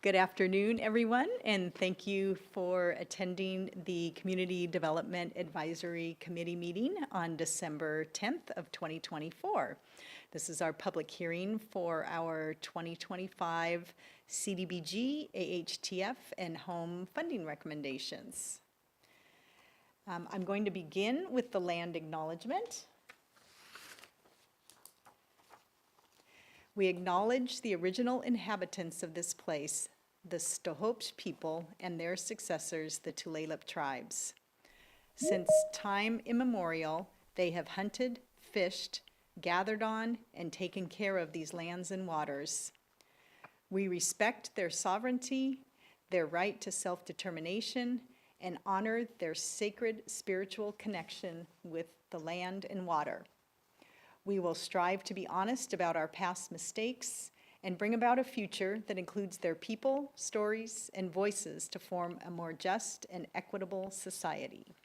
Good afternoon, everyone, and thank you for attending the Community Development Advisory Committee meeting on December 10th of 2024. This is our public hearing for our 2025 CDBG, AHTF, and home funding recommendations. I'm going to begin with the land acknowledgement. We acknowledge the original inhabitants of this place, the Stohopsh people and their successors, the Tulalip tribes. Since time immemorial, they have hunted, fished, gathered on, and taken care of these lands and waters. We respect their sovereignty, their right to self-determination, and honor their sacred spiritual connection with the land and water. We will strive to be honest about our past mistakes and bring about a future that includes their people, stories, and voices to form a more just and equitable society.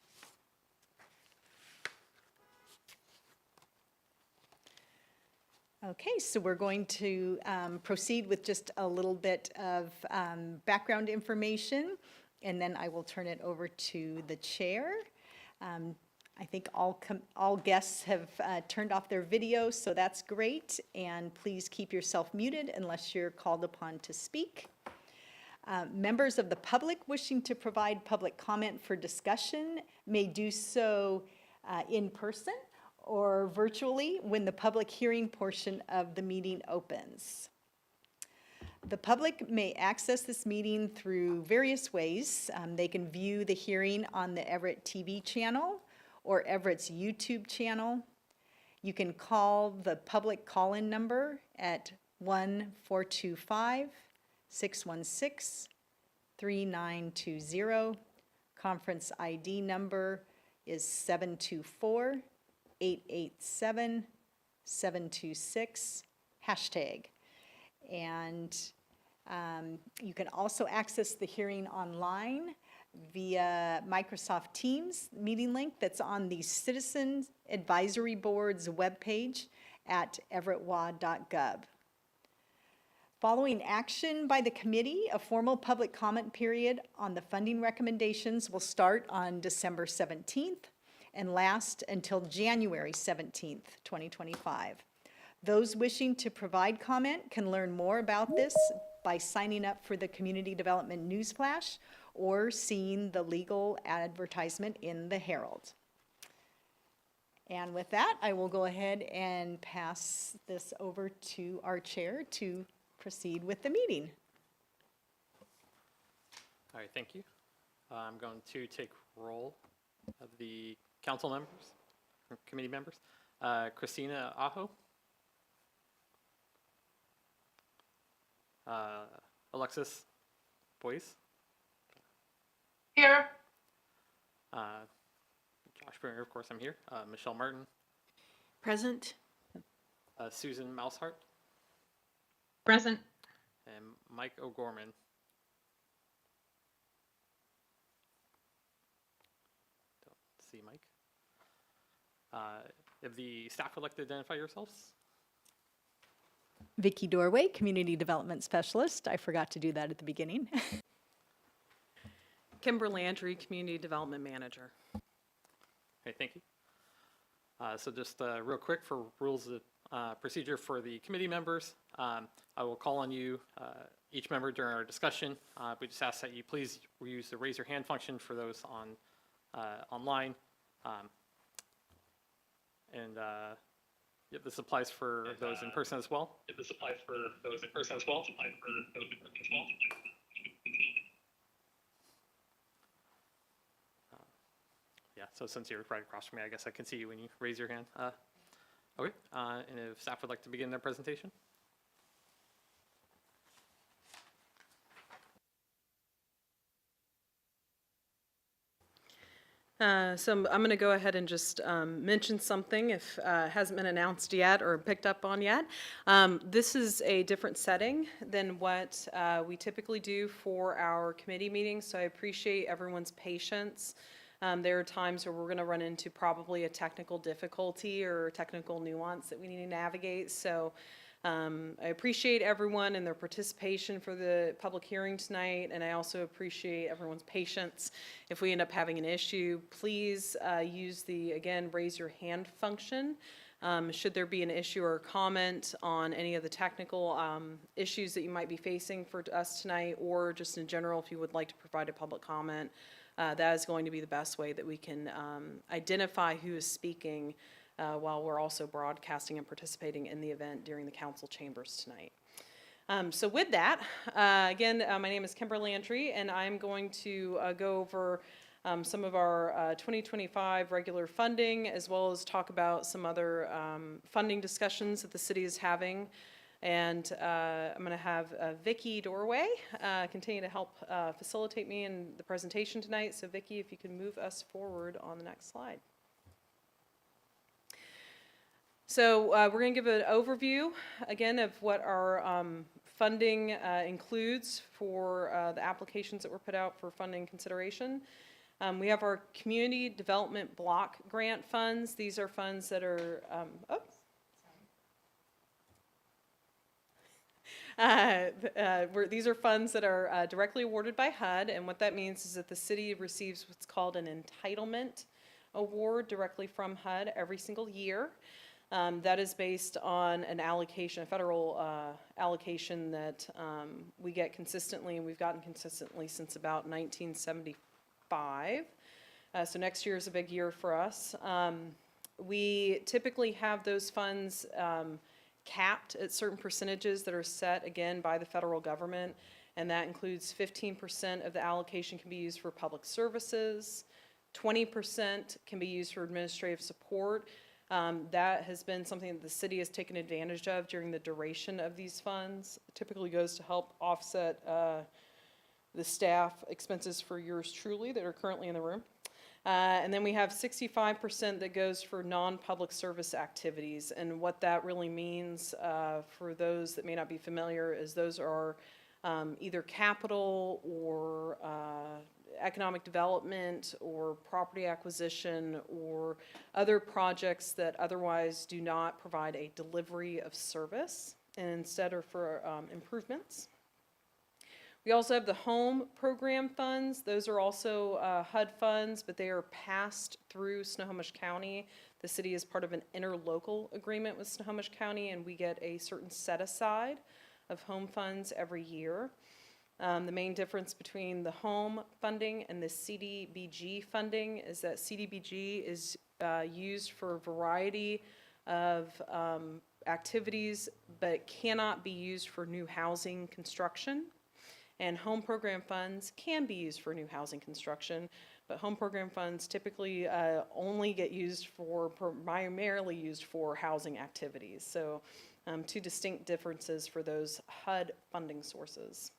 Okay, so we're going to proceed with just a little bit of background information, and then I will turn it over to the chair. I think all guests have turned off their video, so that's great. And please keep yourself muted unless you're called upon to speak. Members of the public wishing to provide public comment for discussion may do so in person or virtually when the public hearing portion of the meeting opens. The public may access this meeting through various ways. They can view the hearing on the Everett TV channel or Everett's YouTube channel. You can call the public call-in number at 1-425-616-3920. Conference ID number is 724-887-726, hashtag. And you can also access the hearing online via Microsoft Teams meeting link that's on the Citizens Advisory Board's webpage at everettwa.gov. Following action by the committee, a formal public comment period on the funding recommendations will start on December 17th and last until January 17th, 2025. Those wishing to provide comment can learn more about this by signing up for the Community Development Newsflash or seeing the legal advertisement in the Herald. And with that, I will go ahead and pass this over to our chair to proceed with the meeting. All right, thank you. I'm going to take roll of the council members, or committee members. Christina Aho. Alexis Boyce. Here. Josh Bringer, of course, I'm here. Michelle Martin. Present. Susan Mousehart. Present. And Mike O'Gorman. Don't see Mike. If the staff would like to identify yourselves. Vicki Dorway, Community Development Specialist. I forgot to do that at the beginning. Kimber Landry, Community Development Manager. Okay, thank you. So just real quick for rules of procedure for the committee members, I will call on you, each member during our discussion. We just ask that you please use the raise your hand function for those on online. Yep, this applies for those in person as well. This applies for those in person as well. Yeah, so since you're right across from me, I guess I can see you when you raise your hand. Okay, and if staff would like to begin their presentation. So I'm going to go ahead and just mention something if it hasn't been announced yet or picked up on yet. This is a different setting than what we typically do for our committee meetings, so I appreciate everyone's patience. There are times where we're going to run into probably a technical difficulty or technical nuance that we need to navigate, so I appreciate everyone and their participation for the public hearing tonight, and I also appreciate everyone's patience. If we end up having an issue, please use the, again, raise your hand function. Should there be an issue or a comment on any of the technical issues that you might be facing for us tonight, or just in general, if you would like to provide a public comment, that is going to be the best way that we can identify who is speaking while we're also broadcasting and participating in the event during the council chambers tonight. So with that, again, my name is Kimberly Landry, and I'm going to go over some of our 2025 regular funding, as well as talk about some other funding discussions that the city is having. And I'm going to have Vicki Dorway continue to help facilitate me in the presentation tonight. So Vicki, if you can move us forward on the next slide. So we're going to give an overview, again, of what our funding includes for the applications that were put out for funding consideration. We have our community development block grant funds. These are funds that are, these are funds that are directly awarded by HUD, and what that means is that the city receives what's called an entitlement award directly from HUD every single year. That is based on an allocation, a federal allocation that we get consistently, and we've gotten consistently since about 1975. So next year is a big year for us. We typically have those funds capped at certain percentages that are set, again, by the federal government, and that includes 15% of the allocation can be used for public services, 20% can be used for administrative support. That has been something that the city has taken advantage of during the duration of these funds. It typically goes to help offset the staff expenses for yours truly that are currently in the room. And then we have 65% that goes for non-public service activities. And what that really means for those that may not be familiar is those are either capital or economic development or property acquisition or other projects that otherwise do not provide a delivery of service and instead are for improvements. We also have the home program funds. Those are also HUD funds, but they are passed through Snohomish County. The city is part of an interlocal agreement with Snohomish County, and we get a certain set aside of home funds every year. The main difference between the home funding and the CDBG funding is that CDBG is used for a variety of activities, but cannot be used for new housing construction. And home program funds can be used for new housing construction, but home program funds typically only get used for, primarily used for housing activities. So two distinct differences for those HUD funding sources.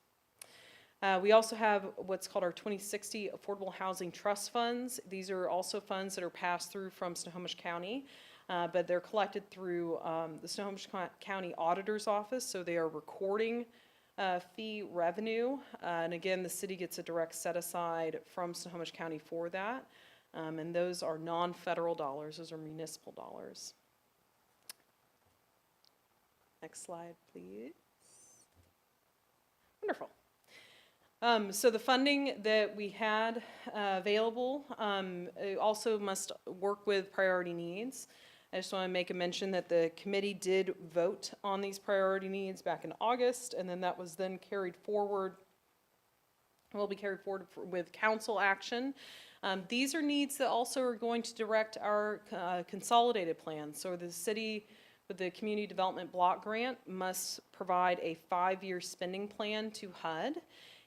We also have what's called our 2060 Affordable Housing Trust Funds. These are also funds that are passed through from Snohomish County, but they're collected through the Snohomish County Auditor's Office, so they are recording fee revenue. And again, the city gets a direct set aside from Snohomish County for that. And those are non-federal dollars, those are municipal dollars. Next slide, please. Wonderful. So the funding that we had available also must work with priority needs. I just want to make a mention that the committee did vote on these priority needs back in August, and then that was then carried forward, will be carried forward with council action. These are needs that also are going to direct our consolidated plan. So the city with the Community Development Block Grant must provide a 5-year spending plan to HUD.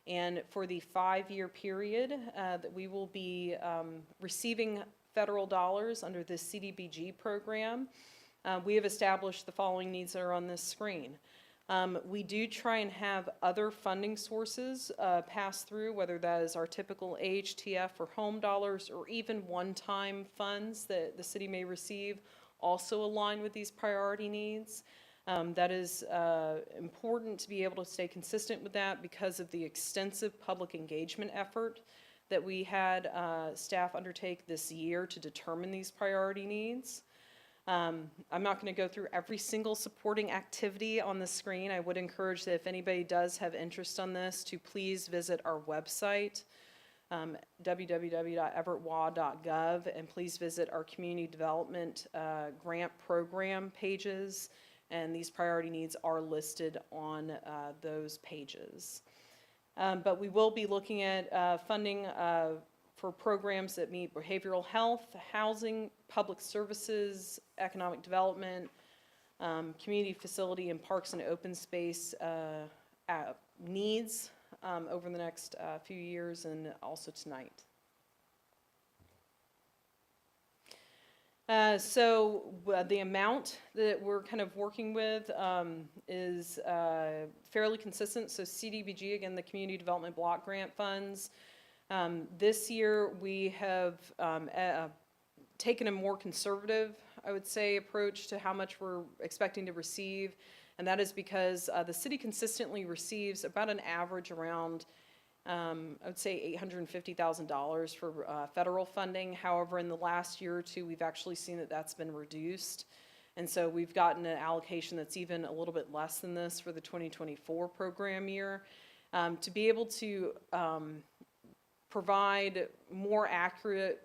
And for the 5-year period that we will be receiving federal dollars under the CDBG program, we have established the following needs that are on this screen. We do try and have other funding sources pass through, whether that is our typical AHTF or home dollars or even one-time funds that the city may receive also align with these priority needs. That is important to be able to stay consistent with that because of the extensive public engagement effort that we had staff undertake this year to determine these priority needs. I'm not going to go through every single supporting activity on the screen. I would encourage that if anybody does have interest on this, to please visit our website, www.everettwa.gov, and please visit our community development grant program pages, and these priority needs are listed on those pages. But we will be looking at funding for programs that meet behavioral health, housing, public services, economic development, community facility, and parks and open space needs over the next few years and also tonight. The amount that we're kind of working with is fairly consistent. So CDBG, again, the Community Development Block Grant Funds. This year we have taken a more conservative, I would say, approach to how much we're expecting to receive. And that is because the city consistently receives about an average around, I would say, $850,000 for federal funding. However, in the last year or two, we've actually seen that that's been reduced. And so we've gotten an allocation that's even a little bit less than this for the 2024 program year. To be able to provide more accurate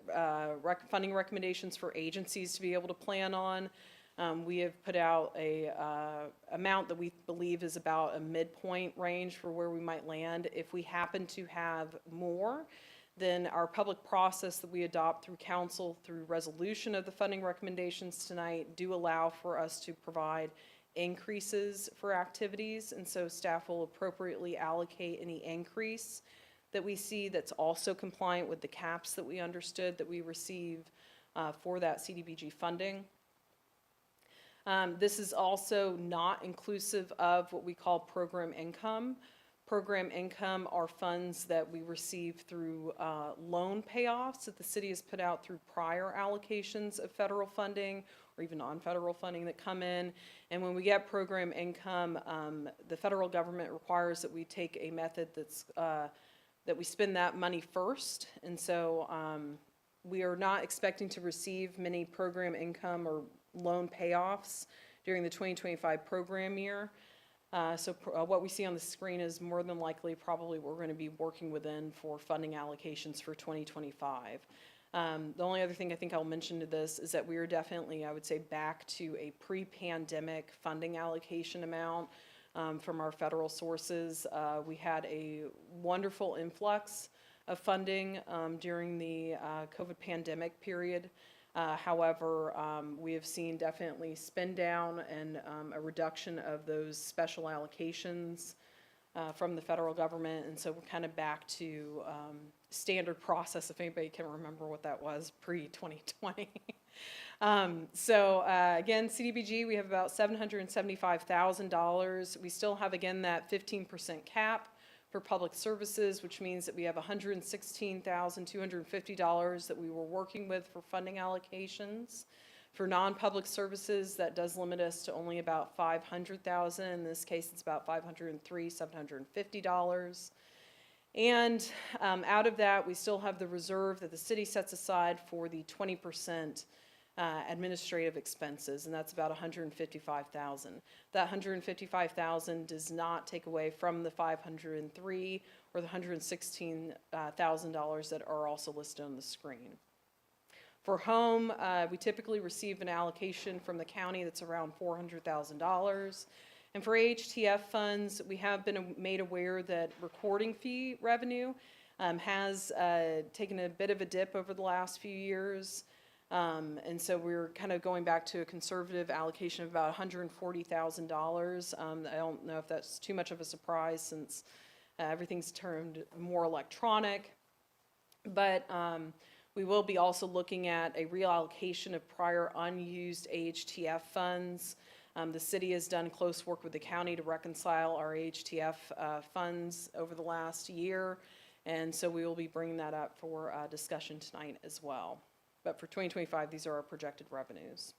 funding recommendations for agencies to be able to plan on, we have put out a amount that we believe is about a midpoint range for where we might land. If we happen to have more, then our public process that we adopt through council through resolution of the funding recommendations tonight do allow for us to provide increases for activities, and so staff will appropriately allocate any increase that we see that's also compliant with the caps that we understood that we receive for that CDBG funding. This is also not inclusive of what we call program income. Program income are funds that we receive through loan payoffs that the city has put out through prior allocations of federal funding or even non-federal funding that come in. And when we get program income, the federal government requires that we take a method that's that we spend that money first. And so we are not expecting to receive many program income or loan payoffs during the 2025 program year. What we see on the screen is more than likely probably we're going to be working within for funding allocations for 2025. The only other thing I think I'll mention to this is that we are definitely, I would say, back to a pre-pandemic funding allocation amount from our federal sources. We had a wonderful influx of funding during the COVID pandemic period. However, we have seen definitely spend down and a reduction of those special allocations from the federal government, and so we're kind of back to standard process, if anybody can remember what that was pre-2020. Again, CDBG, we have about $775,000. We still have, again, that 15% cap for public services, which means that we have $116,250 that we were working with for funding allocations. For non-public services, that does limit us to only about $500,000. In this case, it's about $503,750. And out of that, we still have the reserve that the city sets aside for the 20% administrative expenses, and that's about $155,000. That $155,000 does not take away from the $503,000 or the $116,000 that are also listed on the screen. For home, we typically receive an allocation from the county that's around $400,000. And for AHTF funds, we have been made aware that recording fee revenue has taken a bit of a dip over the last few years. And so we're kind of going back to a conservative allocation of about $140,000. I don't know if that's too much of a surprise since everything's turned more electronic. But we will be also looking at a reallocation of prior unused AHTF funds. The city has done close work with the county to reconcile our AHTF funds over the last year. And so we will be bringing that up for discussion tonight as well. But for 2025, these are our projected revenues.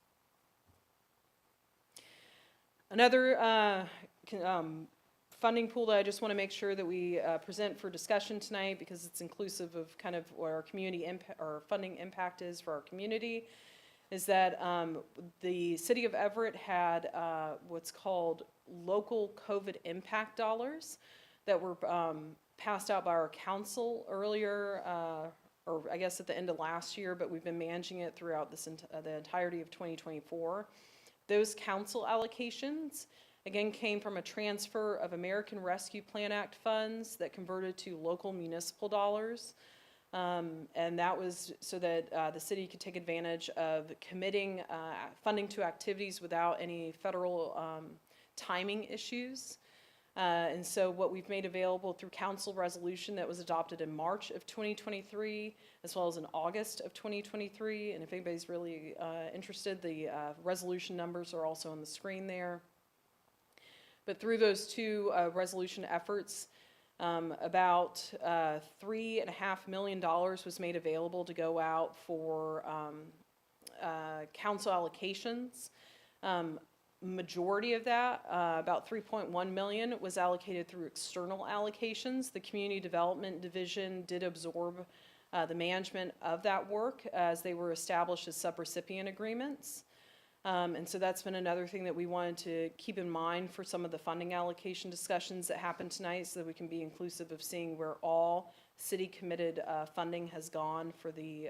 Another funding pool that I just want to make sure that we present for discussion tonight, because it's inclusive of kind of what our community or funding impact is for our community. is that the city of Everett had what's called local COVID impact dollars that were passed out by our council earlier, or I guess at the end of last year, but we've been managing it throughout the entirety of 2024. Those council allocations, again, came from a transfer of American Rescue Plan Act funds that converted to local municipal dollars. And that was so that the city could take advantage of committing funding to activities without any federal timing issues. And so what we've made available through council resolution that was adopted in March of 2023, as well as in August of 2023. And if anybody's really interested, the resolution numbers are also on the screen there. But through those two resolution efforts, about $3.5 million was made available to go out for council allocations. Majority of that, about $3.1 million, was allocated through external allocations. The Community Development Division did absorb the management of that work as they were established as subrecipient agreements. And so that's been another thing that we wanted to keep in mind for some of the funding allocation discussions that happened tonight, so that we can be inclusive of seeing where all city committed funding has gone for the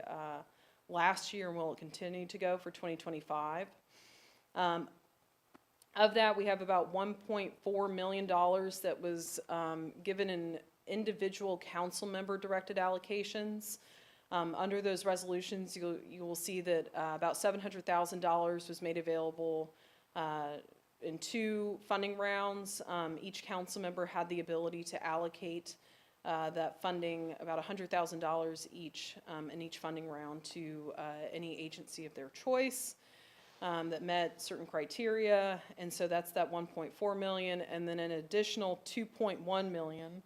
last year and will continue to go for 2025. Of that, we have about $1.4 million that was given in individual council member directed allocations. Under those resolutions, you will see that about $700,000 was made available in two funding rounds. Each council member had the ability to allocate that funding, about $100,000 each in each funding round, to any agency of their choice that met certain criteria. And so that's that 1.4 million, and then an additional 2.1 million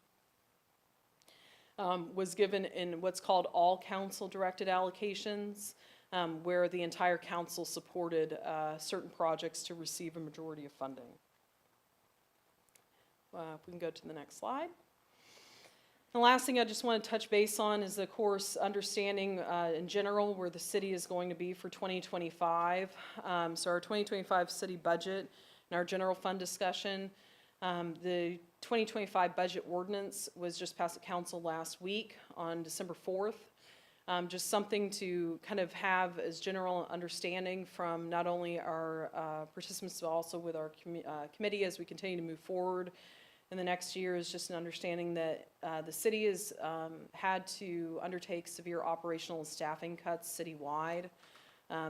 was given in what's called all council directed allocations, where the entire council supported certain projects to receive a majority of funding. If we can go to the next slide. The last thing I just want to touch base on is, of course, understanding in general where the city is going to be for 2025. So our 2025 city budget and our general fund discussion. The 2025 budget ordinance was just passed at council last week on December 4th. Just something to kind of have as general understanding from not only our participants, but also with our committee as we continue to move forward in the next year, is just an understanding that the city has had to undertake severe operational and staffing cuts citywide.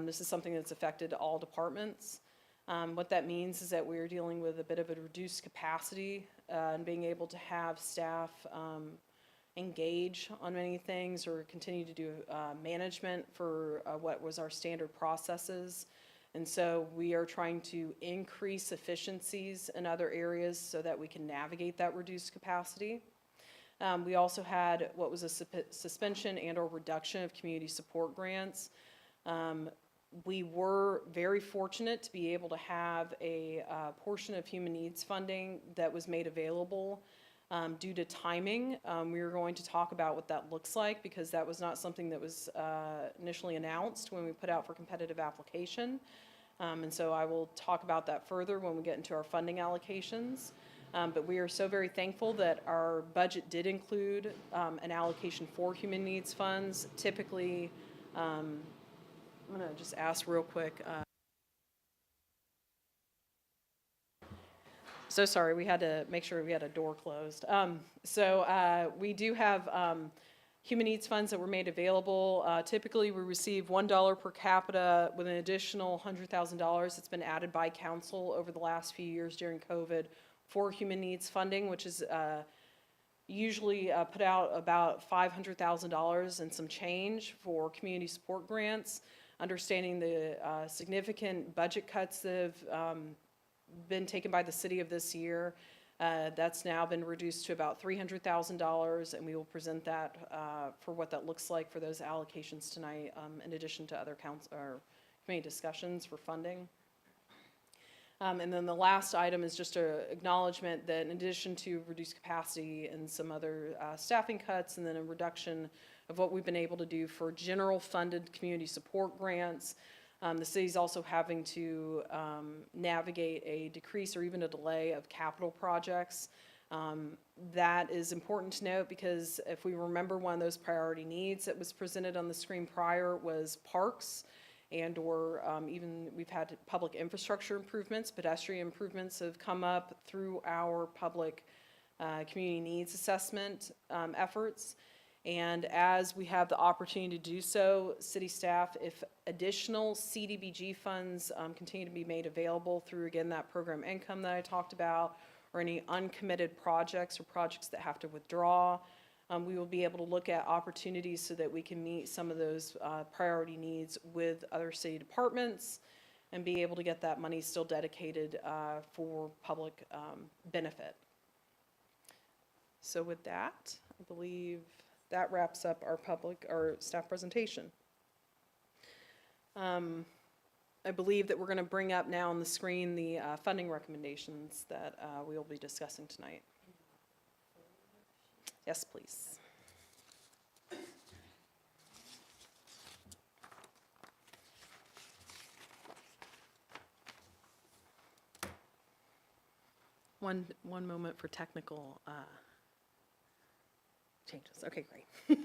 This is something that's affected all departments. What that means is that we're dealing with a bit of a reduced capacity and being able to have staff engage on many things or continue to do management for what was our standard processes. And so we are trying to increase efficiencies in other areas so that we can navigate that reduced capacity. We also had what was a suspension and or reduction of community support grants. We were very fortunate to be able to have a portion of human needs funding that was made available due to timing. We are going to talk about what that looks like, because that was not something that was initially announced when we put out for competitive application. And so I will talk about that further when we get into our funding allocations. But we are so very thankful that our budget did include an allocation for human needs funds. Typically, I'm going to just ask real quick. So sorry, we had to make sure we had a door closed. We do have human needs funds that were made available. Typically, we receive $1 per capita with an additional $100,000 that's been added by council over the last few years during COVID for human needs funding, which is usually put out about $500,000 and some change for community support grants. Understanding the significant budget cuts that have been taken by the city of this year, that's now been reduced to about $300,000, and we will present that for what that looks like for those allocations tonight, in addition to other council or committee discussions for funding. And then the last item is just an acknowledgement that in addition to reduced capacity and some other staffing cuts, and then a reduction of what we've been able to do for general funded community support grants, The city's also having to navigate a decrease or even a delay of capital projects. That is important to note because if we remember, one of those priority needs that was presented on the screen prior was parks and/or even we've had public infrastructure improvements. Pedestrian improvements have come up through our public community needs assessment efforts. And as we have the opportunity to do so, city staff, if additional CDBG funds continue to be made available through, again, that program income that I talked about, or any uncommitted projects or projects that have to withdraw, we will be able to look at opportunities so that we can meet some of those priority needs with other city departments and be able to get that money still dedicated for public benefit. So with that, I believe that wraps up our staff presentation. I believe that we're going to bring up now on the screen the funding recommendations that we will be discussing tonight. Yes, please. One moment for technical changes. Okay, great.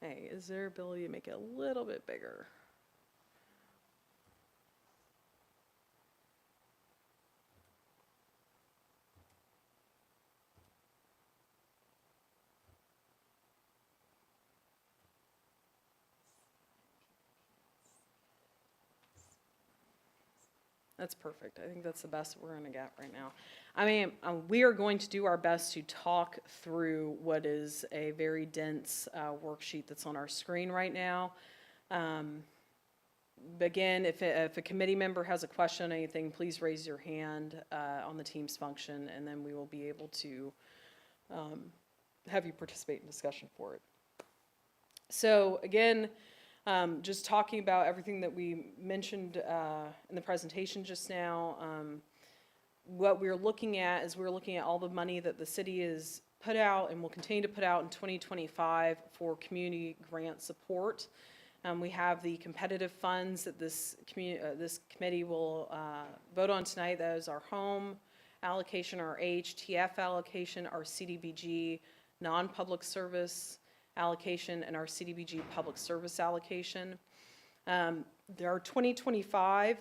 Hey, is there ability to make it a little bit bigger? That's perfect. I think that's the best we're going to get right now. I mean, we are going to do our best to talk through what is a very dense worksheet that's on our screen right now. Again, if a committee member has a question on anything, please raise your hand on the Teams function, and then we will be able to have you participate in discussion for it. So again, just talking about everything that we mentioned in the presentation just now, what we're looking at is we're looking at all the money that the city has put out and will continue to put out in 2025 for community grant support. We have the competitive funds that this committee will vote on tonight. That is our home allocation, our HTF allocation, our CDBG non-public service allocation, and our CDBG public service allocation. There are 2025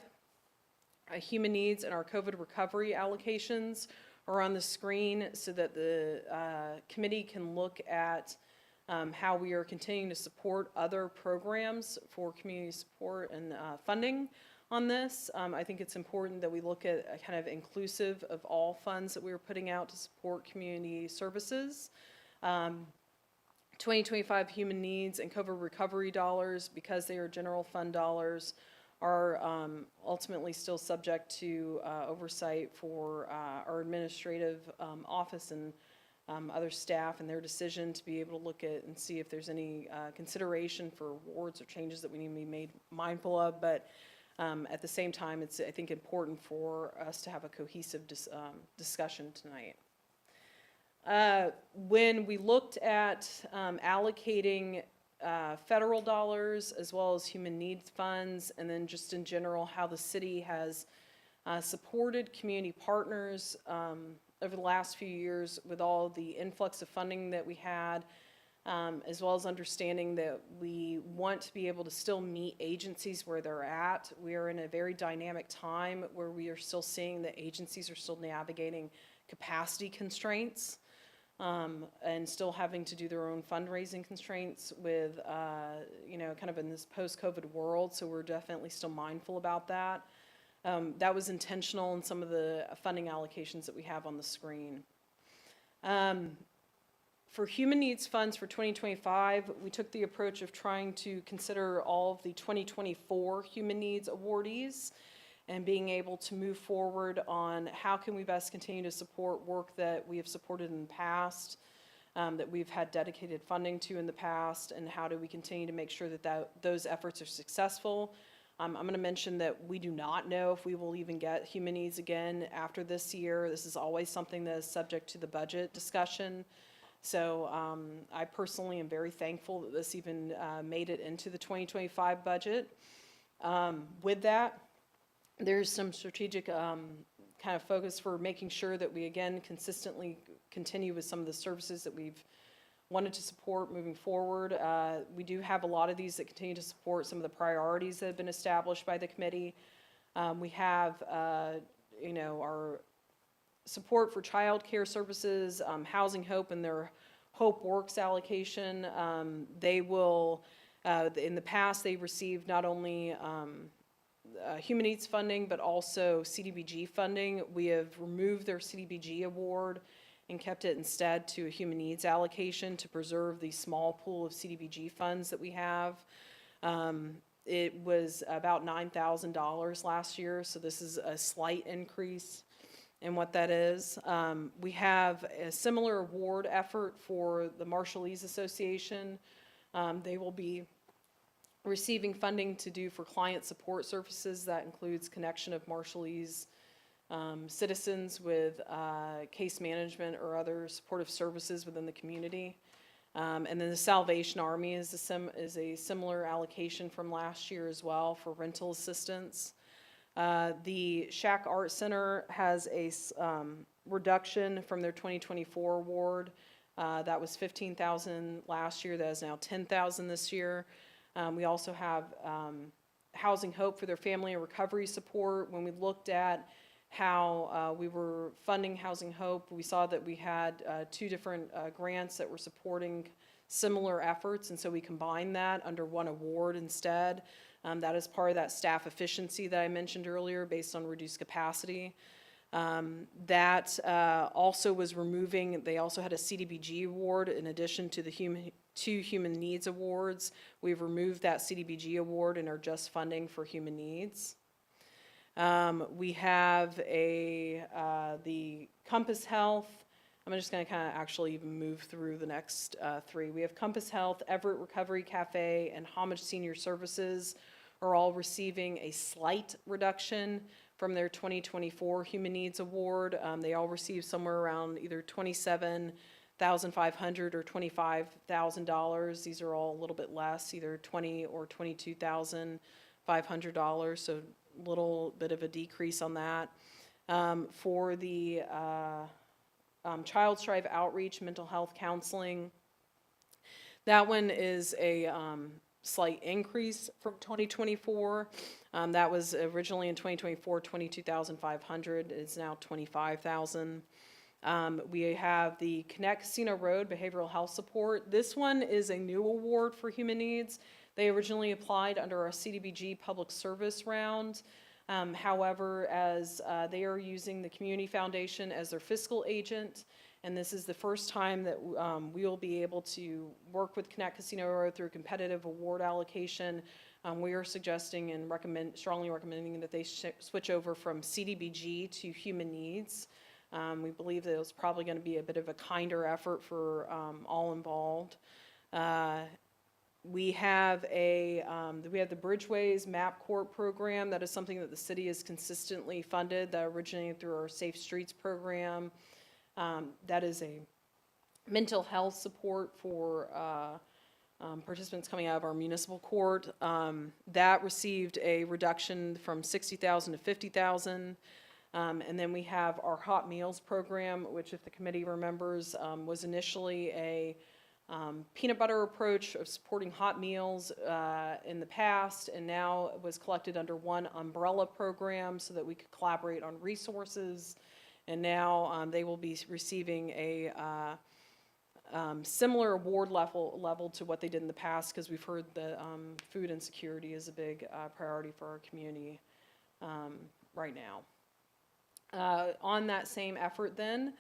human needs and our COVID recovery allocations are on the screen so that the committee can look at how we are continuing to support other programs for community support and funding on this. I think it's important that we look at a kind of inclusive of all funds that we are putting out to support community services. 2025 human needs and COVID recovery dollars, because they are general fund dollars, are ultimately still subject to oversight for our administrative office and other staff and their decision to be able to look at and see if there's any consideration for awards or changes that we need to be made mindful of. But at the same time, it's, I think, important for us to have a cohesive discussion tonight. When we looked at allocating federal dollars as well as human needs funds, and then just in general how the city has supported community partners over the last few years with all the influx of funding that we had, as well as understanding that we want to be able to still meet agencies where they're at. We are in a very dynamic time where we are still seeing that agencies are still navigating capacity constraints. And still having to do their own fundraising constraints with, kind of in this post-COVID world. So we're definitely still mindful about that. That was intentional in some of the funding allocations that we have on the screen. For human needs funds for 2025, we took the approach of trying to consider all of the 2024 human needs awardees and being able to move forward on how can we best continue to support work that we have supported in the past, that we've had dedicated funding to in the past, and how do we continue to make sure that those efforts are successful. I'm going to mention that we do not know if we will even get human needs again after this year. This is always something that is subject to the budget discussion. So I personally am very thankful that this even made it into the 2025 budget. With that, there's some strategic kind of focus for making sure that we, again, consistently continue with some of the services that we've wanted to support moving forward. We do have a lot of these that continue to support some of the priorities that have been established by the committee. We have, our support for child care services, Housing Hope and their Hope Works allocation. They will, in the past, they received not only human needs funding, but also CDBG funding. We have removed their CDBG award and kept it instead to a human needs allocation to preserve the small pool of CDBG funds that we have. It was about $9,000 last year, so this is a slight increase in what that is. We have a similar award effort for the Marshallese Association. They will be receiving funding to do for client support services. That includes connection of Marshallese citizens with case management or other supportive services within the community. And then the Salvation Army is a similar allocation from last year as well for rental assistance. The Shack Art Center has a reduction from their 2024 award. That was $15,000 last year. That is now $10,000 this year. We also have Housing Hope for their family and recovery support. When we looked at how we were funding Housing Hope, we saw that we had two different grants that were supporting similar efforts, and so we combined that under one award instead. That is part of that staff efficiency that I mentioned earlier based on reduced capacity. That also was removing, they also had a CDBG award in addition to the two human needs awards. We've removed that CDBG award and are just funding for human needs. We have the Compass Health. I'm just going to kind of actually even move through the next three. We have Compass Health, Everett Recovery Cafe, and Homage Senior Services are all receiving a slight reduction from their 2024 Human Needs Award. They all received somewhere around either $27,500 or $25,000. These are all a little bit less, either $20,000 or $22,500, so a little bit of a decrease on that. For the Child Strive Outreach, Mental Health Counseling, that one is a slight increase from 2024. That was originally in 2024, $22,500. It's now $25,000. We have the Connect Casino Road Behavioral Health Support. This one is a new award for human needs. They originally applied under our CDBG public service round. However, as they are using the Community Foundation as their fiscal agent, and this is the first time that we will be able to work with Connect Casino Road through competitive award allocation. We are suggesting and strongly recommending that they switch over from CDBG to human needs. We believe that it's probably going to be a bit of a kinder effort for all involved. We have the Bridgeways MapCourt program. That is something that the city has consistently funded. That originated through our Safe Streets program. That is a mental health support for participants coming out of our municipal court. That received a reduction from $60,000 to $50,000. And then we have our Hot Meals program, which, if the committee remembers, was initially a peanut butter approach of supporting hot meals in the past, and now it was collected under one umbrella program so that we could collaborate on resources. And now they will be receiving a similar award level to what they did in the past, because we've heard that food insecurity is a big priority for our community right now. On that same effort then,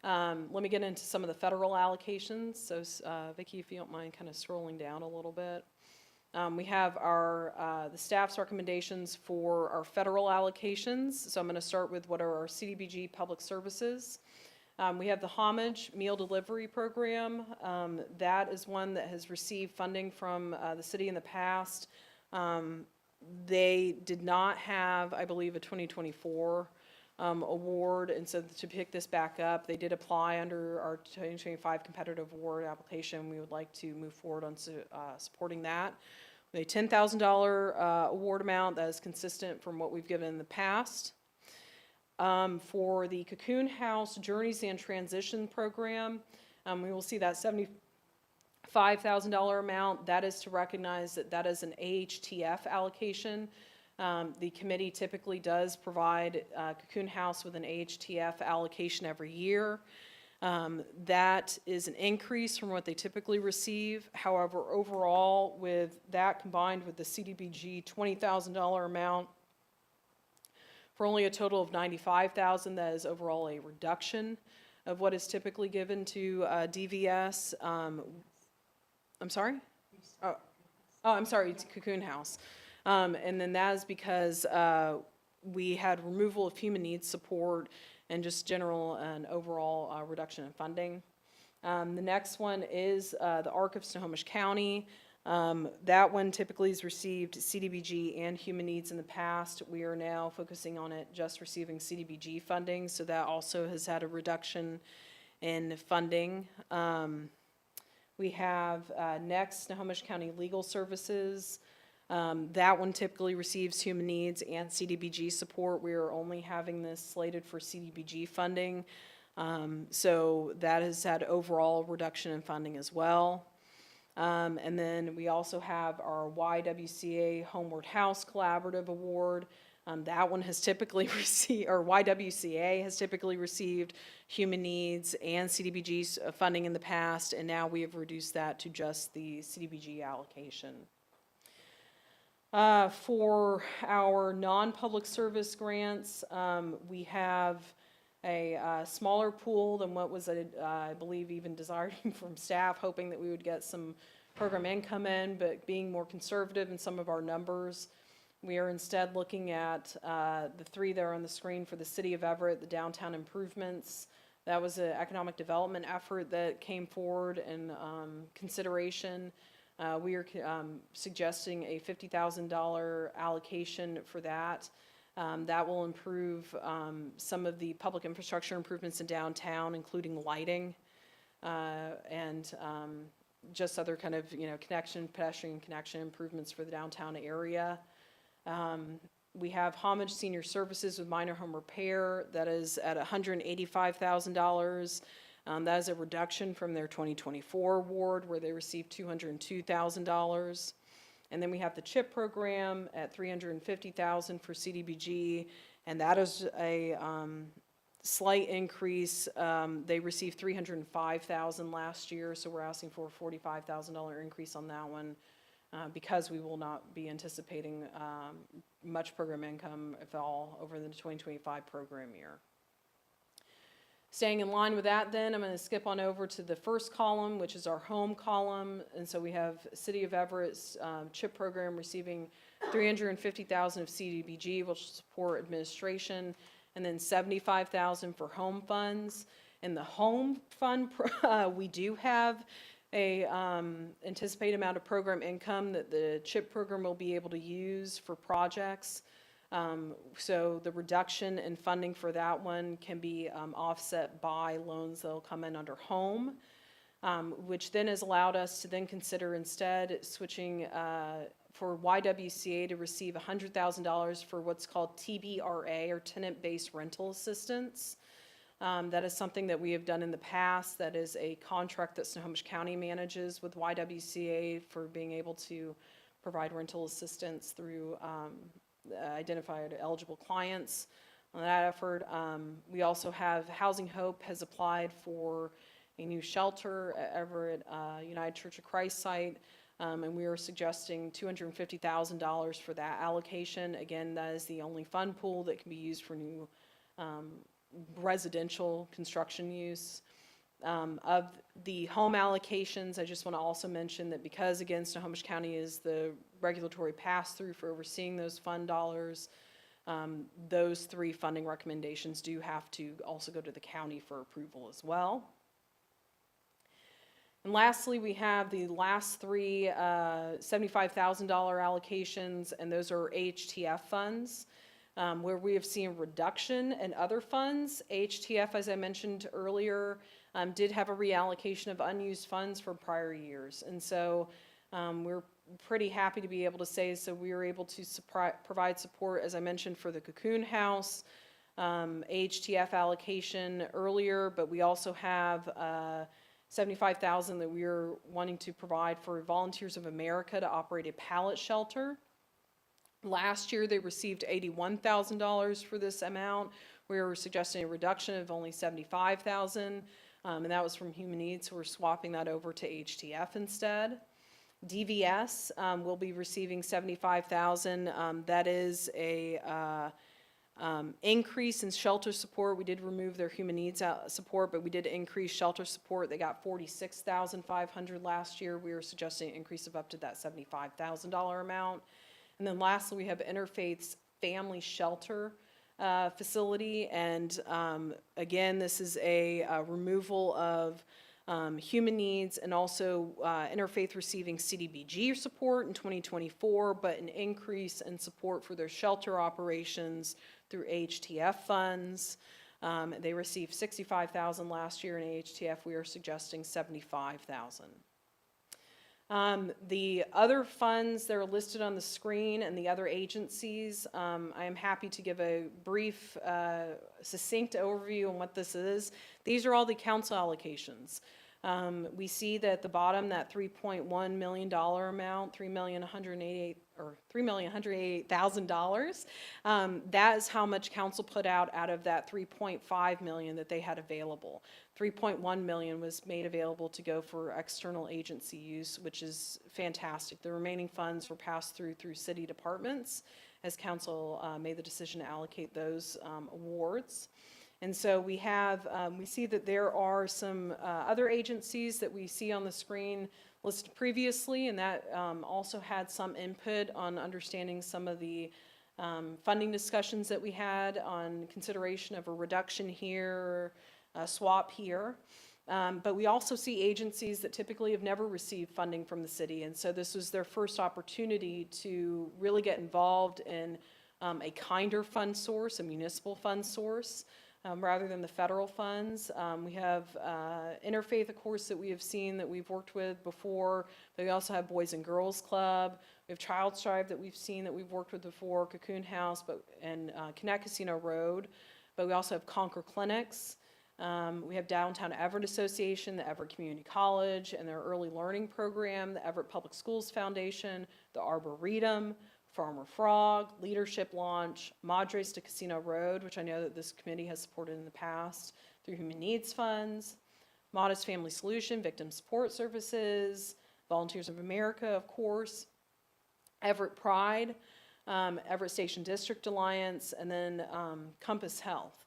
let me get into some of the federal allocations. So Vicki, if you don't mind kind of scrolling down a little bit. We have the staff's recommendations for our federal allocations. So I'm going to start with what are our CDBG public services. We have the Homage Meal Delivery Program. That is one that has received funding from the city in the past. They did not have, I believe, a 2024 award. And so to pick this back up, they did apply under our 2025 competitive award application. We would like to move forward on supporting that. With a $10,000 award amount that is consistent from what we've given in the past. For the Cocoon House Journeys and Transition Program, we will see that $75,000 amount. That is to recognize that that is an AHTF allocation. The committee typically does provide Cocoon House with an AHTF allocation every year. That is an increase from what they typically receive. However, overall, with that combined with the CDBG $20,000 amount, for only a total of $95,000, that is overall a reduction of what is typically given to DVS. I'm sorry? I'm sorry, it's Cocoon House. And then that is because we had removal of human needs support and just general and overall reduction in funding. The next one is the ARC of Snohomish County. That one typically has received CDBG and human needs in the past. We are now focusing on it just receiving CDBG funding, so that also has had a reduction in funding. We have next Snohomish County Legal Services. That one typically receives human needs and CDBG support. We are only having this slated for CDBG funding. So that has had overall reduction in funding as well. And then we also have our YWCA Homeward House Collaborative Award. That one has typically received, or YWCA has typically received human needs and CDBG funding in the past, and now we have reduced that to just the CDBG allocation. For our non-public service grants, we have a smaller pool than what was, I believe, even desired from staff, hoping that we would get some program income in, but being more conservative in some of our numbers, we are instead looking at the three that are on the screen for the City of Everett, the downtown improvements. That was an economic development effort that came forward in consideration. We are suggesting a $50,000 allocation for that. That will improve some of the public infrastructure improvements in downtown, including lighting and just other kind of, pedestrian connection improvements for the downtown area. We have Homage Senior Services with minor home repair. That is at $185,000. That is a reduction from their 2024 award where they received $202,000. And then we have the CHIP program at $350,000 for CDBG, and that is a slight increase. They received $305,000 last year, so we're asking for a $45,000 increase on that one because we will not be anticipating much program income, if all, over the 2025 program year. Staying in line with that then, I'm going to skip on over to the first column, which is our home column. And so we have City of Everett's CHIP program receiving $350,000 of CDBG, which will support administration, and then $75,000 for home funds. In the home fund, we do have a anticipated amount of program income that the CHIP program will be able to use for projects. So the reduction in funding for that one can be offset by loans that will come in under home, which then has allowed us to then consider instead switching for YWCA to receive $100,000 for what's called TBRA, or tenant-based rental assistance. That is something that we have done in the past. That is a contract that Snohomish County manages with YWCA for being able to provide rental assistance through identified eligible clients on that effort. We also have Housing Hope has applied for a new shelter at Everett United Church of Christ site, and we are suggesting $250,000 for that allocation. Again, that is the only fund pool that can be used for new residential construction use. Of the home allocations, I just want to also mention that because, again, Snohomish County is the regulatory pass-through for overseeing those fund dollars, those three funding recommendations do have to also go to the county for approval as well. And lastly, we have the last three $75,000 allocations, and those are AHTF funds. Where we have seen reduction in other funds, HTF, as I mentioned earlier, did have a reallocation of unused funds from prior years. And so we're pretty happy to be able to say, so we were able to provide support, as I mentioned, for the Cocoon House, HTF allocation earlier, but we also have $75,000 that we are wanting to provide for Volunteers of America to operate a pallet shelter. Last year, they received $81,000 for this amount. We were suggesting a reduction of only $75,000, and that was from Human Needs, so we're swapping that over to HTF instead. DVS will be receiving $75,000. That is a increase in shelter support. We did remove their human needs support, but we did increase shelter support. They got $46,500 last year. We were suggesting an increase of up to that $75,000 amount. And then lastly, we have Interfaith's Family Shelter facility. And again, this is a removal of human needs and also Interfaith receiving CDBG support in 2024, but an increase in support for their shelter operations through HTF funds. They received $65,000 last year in HTF. We are suggesting $75,000. The other funds that are listed on the screen and the other agencies, I am happy to give a brief, succinct overview on what this is. These are all the council allocations. We see that at the bottom, that $3.1 million amount, $3,188,000, that is how much council put out of that $3.5 million that they had available. $3.1 million was made available to go for external agency use, which is fantastic. The remaining funds were passed through city departments as council made the decision to allocate those awards. And so we have, we see that there are some other agencies that we see on the screen listed previously, and that also had some input on understanding some of the funding discussions that we had on consideration of a reduction here, a swap here. But we also see agencies that typically have never received funding from the city, and so this was their first opportunity to really get involved in a kinder fund source, a municipal fund source. Rather than the federal funds. We have Interfaith, of course, that we have seen that we've worked with before, but we also have Boys and Girls Club. We have Child Strive that we've seen that we've worked with before, Cocoon House, and Connect Casino Road. But we also have Conquer Clinics. We have Downtown Everett Association, the Everett Community College, and their early learning program, the Everett Public Schools Foundation, the Arboretum, Farmer Frog, Leadership Launch, Madres to Casino Road, which I know that this committee has supported in the past through Human Needs Funds, Modest Family Solution, Victim Support Services, Volunteers of America, of course, Everett Pride, Everett Station District Alliance, and then Compass Health.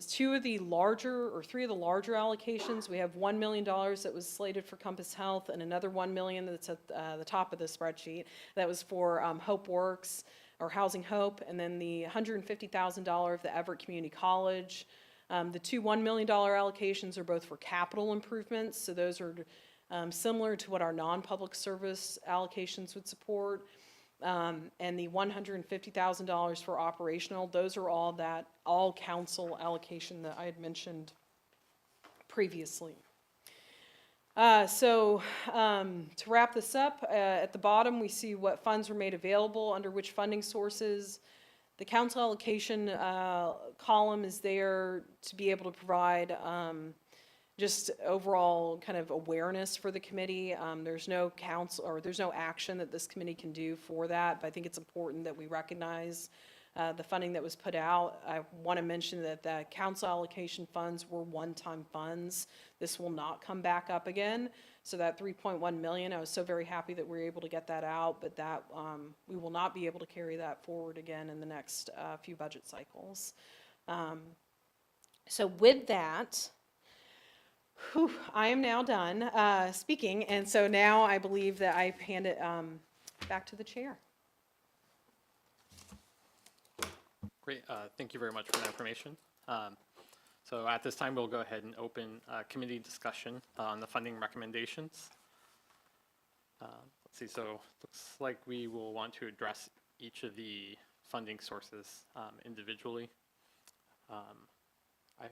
Three of the larger allocations, we have $1 million that was slated for Compass Health and another $1 million that's at the top of the spreadsheet that was for Hope Works or Housing Hope, and then the $150,000 of the Everett Community College. The two $1 million allocations are both for capital improvements, so those are similar to what our non-public service allocations would support. And the $150,000 for operational, those are all council allocation that I had mentioned previously. So to wrap this up, at the bottom we see what funds were made available under which funding sources. The council allocation column is there to be able to provide just overall kind of awareness for the committee. There's no council or there's no action that this committee can do for that, but I think it's important that we recognize the funding that was put out. I want to mention that the council allocation funds were one-time funds. This will not come back up again. So that $3.1 million, I was so very happy that we were able to get that out, but that we will not be able to carry that forward again in the next few budget cycles. So with that, I am now done speaking, and so now I believe that I hand it back to the chair. Great. Thank you very much for that information. So at this time, we'll go ahead and open committee discussion on the funding recommendations. Let's see. So it looks like we will want to address each of the funding sources individually. I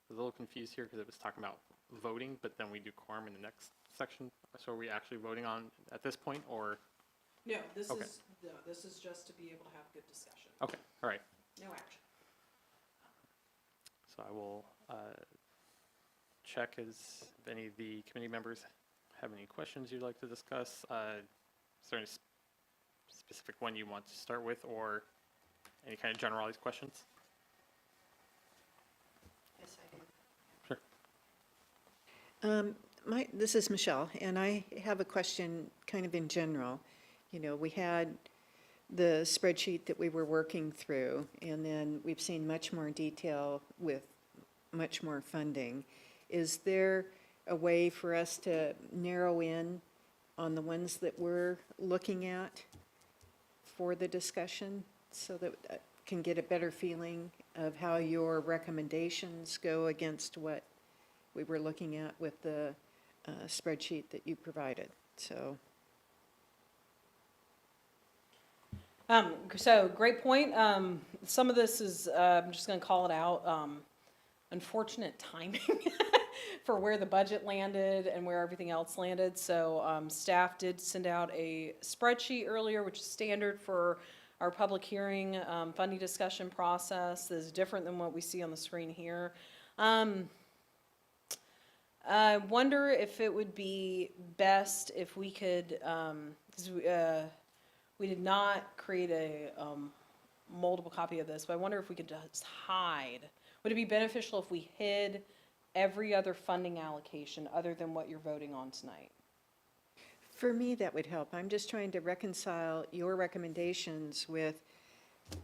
was a little confused here because it was talking about voting, but then we do quorum in the next section. So are we actually voting on at this point, or? No, this Okay. this is just to be able to have good discussion. Okay, all right. No action. So I will check if any of the committee members have any questions you'd like to discuss. Is there any specific one you want to start with, or any kind of generalized questions? Yes, I do. Sure. This is Michelle, and I have a question kind of in general. You know, we had the spreadsheet that we were working through, and then we've seen much more detail with much more funding. Is there a way for us to narrow in on the ones that we're looking at for the discussion so that I can get a better feeling of how your recommendations go against what we were looking at with the spreadsheet that you provided? So, So great point. Some of this is, I'm just going to call it out, unfortunate timing for where the budget landed and where everything else landed. So staff did send out a spreadsheet earlier, which is standard for our public hearing funding discussion process. This is different than what we see on the screen here. I wonder if it would be best if we could, because we did not create a multiple copy of this, but I wonder if we could just hide. Would it be beneficial if we hid every other funding allocation other than what you're voting on tonight? for me, that would help. I'm just trying to reconcile your recommendations with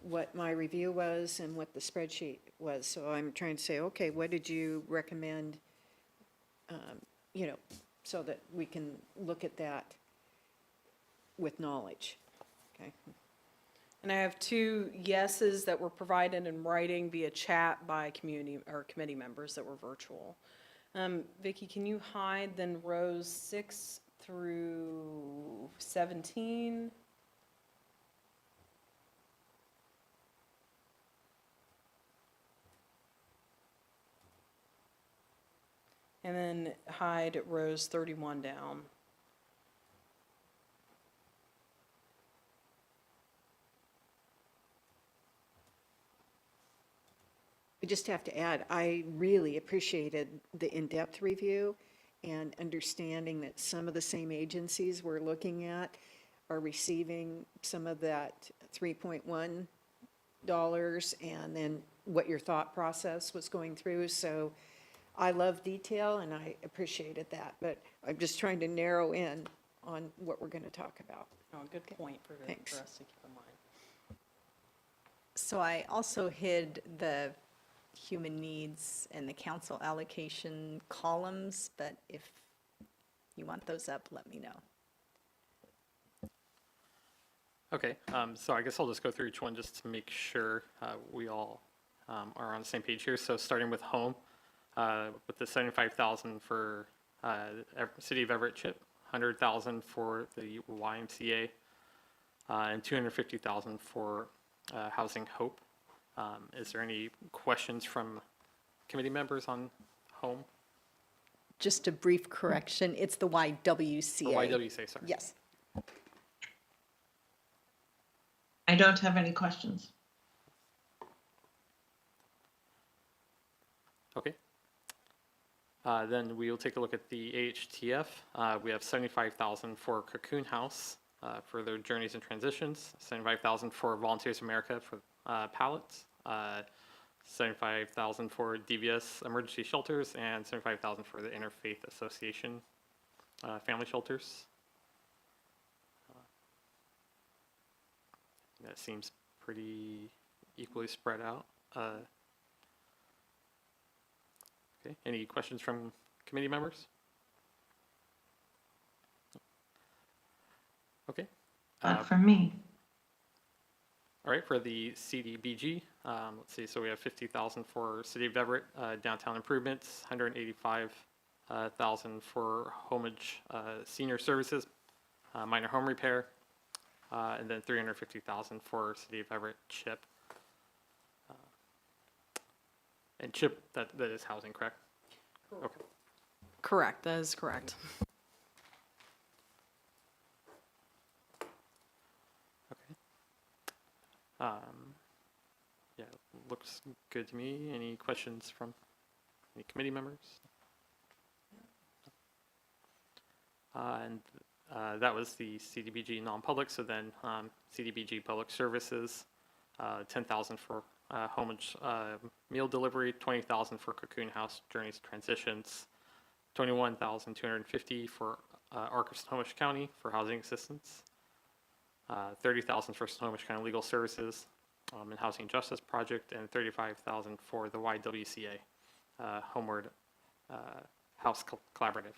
what my review was and what the spreadsheet was. So I'm trying to say, okay, what did you recommend, you know, so that we can look at that with knowledge, okay? And I have 2 yeses that were provided in writing via chat by community or committee members that were virtual. Vicki, can you hide then rows 6 through 17? And then hide rows 31 down. I just have to add, I really appreciated the in-depth review and understanding that some of the same agencies we're looking at are receiving some of that $3.1 and then what your thought process was going through. So I love detail and I appreciated that, but I'm just trying to narrow in on what we're going to talk about. Oh, good point for Thanks. us to keep in mind. So I also hid the human needs and the council allocation columns, but if you want those up, let me know. Okay, so I guess I'll just go through each one just to make sure we all are on the same page here. So starting with home, with the 75,000 for City of Everett chip, 100,000 for the YMCA, and 250,000 for Housing Hope. Is there any questions from committee members on home? Just a brief correction, it's the YWCA. Or YWCA, sorry. Yes. I don't have any questions. Okay. Then we will take a look at the AHTF. We have 75,000 for Cocoon House for their journeys and transitions, 75,000 for Volunteers America for pallets, 75,000 for DVS emergency shelters, and 75,000 for the Interfaith Association family shelters. That seems pretty equally spread out. Okay, any questions from committee members? Okay. Not for me. All right, for the CDBG, let's see, so we have 50,000 for City of Everett downtown improvements, 185,000 for homage senior services, minor home repair, and then 350,000 for City of Everett CHIP. And CHIP, that is housing, correct? Okay. Correct, that is correct. Okay. Yeah, looks good to me. Any questions from any committee members? And that was the CDBG non-public, so then CDBG Public Services, 10,000 for home meal delivery, 20,000 for Cocoon House Journeys Transitions, 21,250 for ARC of Snohomish County for housing assistance, 30,000 for Snohomish County Legal Services and Housing Justice Project, and 35,000 for the YWCA Homeward House Collaborative.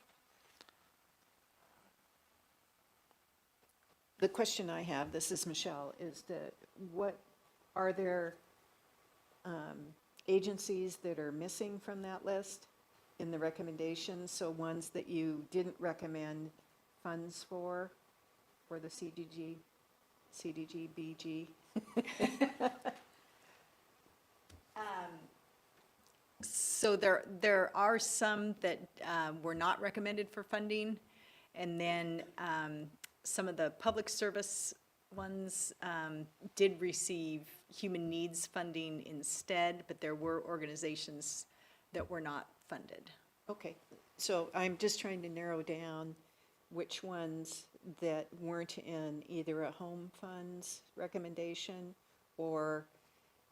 The question I have, this is Michelle, is that what, are there agencies that are missing from that list in the recommendations? So ones that you didn't recommend funds for the CDBG? So there are some that were not recommended for funding, and then some of the public service ones did receive human needs funding instead, but there were organizations that were not funded. Okay, so I'm just trying to narrow down which ones that weren't in either a home funds recommendation or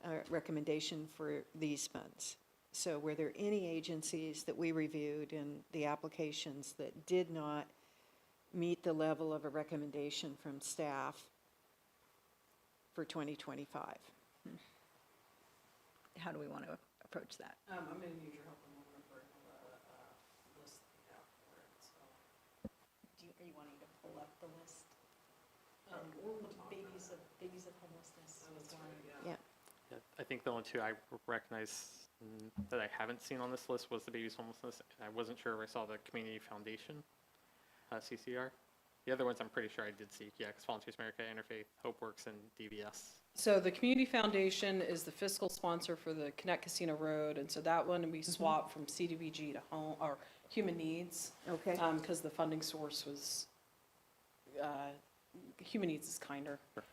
a recommendation for these funds. So were there any agencies that we reviewed in the applications that did not meet the level of a recommendation from staff for 2025? How do we want to approach that? I'm going to need your help on one of the list that we have for it, so. Are you wanting to pull up the list? Babies of homelessness was one. Yeah, Yeah, I think the only two I recognize that I haven't seen on this list was the Babies Homelessness, and I wasn't sure if I saw the Community Foundation, CCR. The other ones I'm pretty sure I did see, yeah, because Volunteers America, Interfaith, HopeWorks, and DVS. So the Community Foundation is the fiscal sponsor for the Connect Casino Road, and so that one we swapped from CDBG to home, or Human Needs. okay. Because the funding source was, Human Needs is kinder for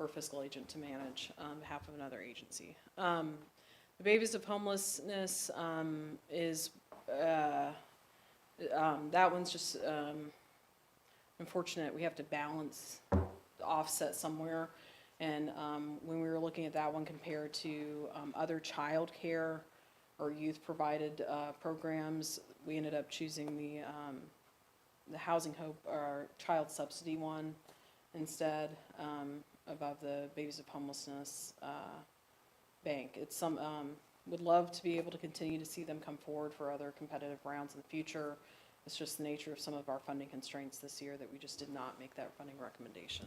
a fiscal agent to manage on behalf of another agency. The Babies of Homelessness is, that one's just unfortunate. We have to balance the offset somewhere. And when we were looking at that one compared to other childcare or youth-provided programs, we ended up choosing the Housing Hope or Child Subsidy one instead, above the Babies of Homelessness bank. It's some would love to be able to continue to see them come forward for other competitive rounds in the future. It's just the nature of some of our funding constraints this year that we just did not make that funding recommendation.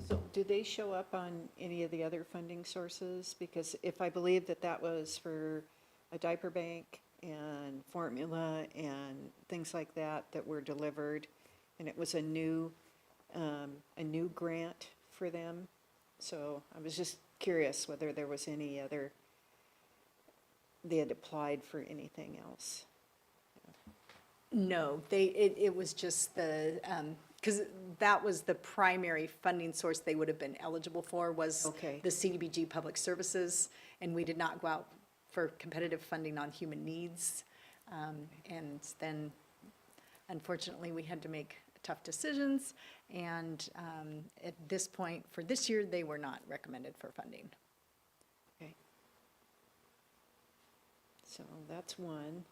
So do they show up on any of the other funding sources? Because if I believe that that was for a diaper bank and formula and things like that that were delivered, and it was a new grant for them. So I was just curious whether there was any other, they had applied for anything else. No, it was just the, because that was the primary funding source they would have been eligible for, was Okay. the CDBG Public Services, and we did not go out for competitive funding on human needs. And then, unfortunately, we had to make tough decisions, and at this point, for this year, they were not recommended for funding. Okay. So that's one.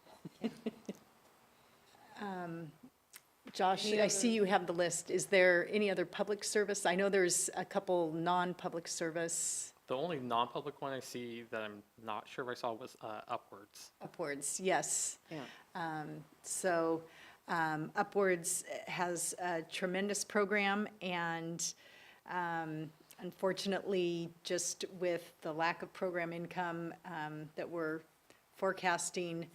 Josh, Any I see you have the list. Is there any other public service? I know there's a couple non-public service The only non-public one I see that I'm not sure if I saw was Upwards. upwards, yes. Yeah. So Upwards has a tremendous program, and unfortunately, just with the lack of program income that we're forecasting,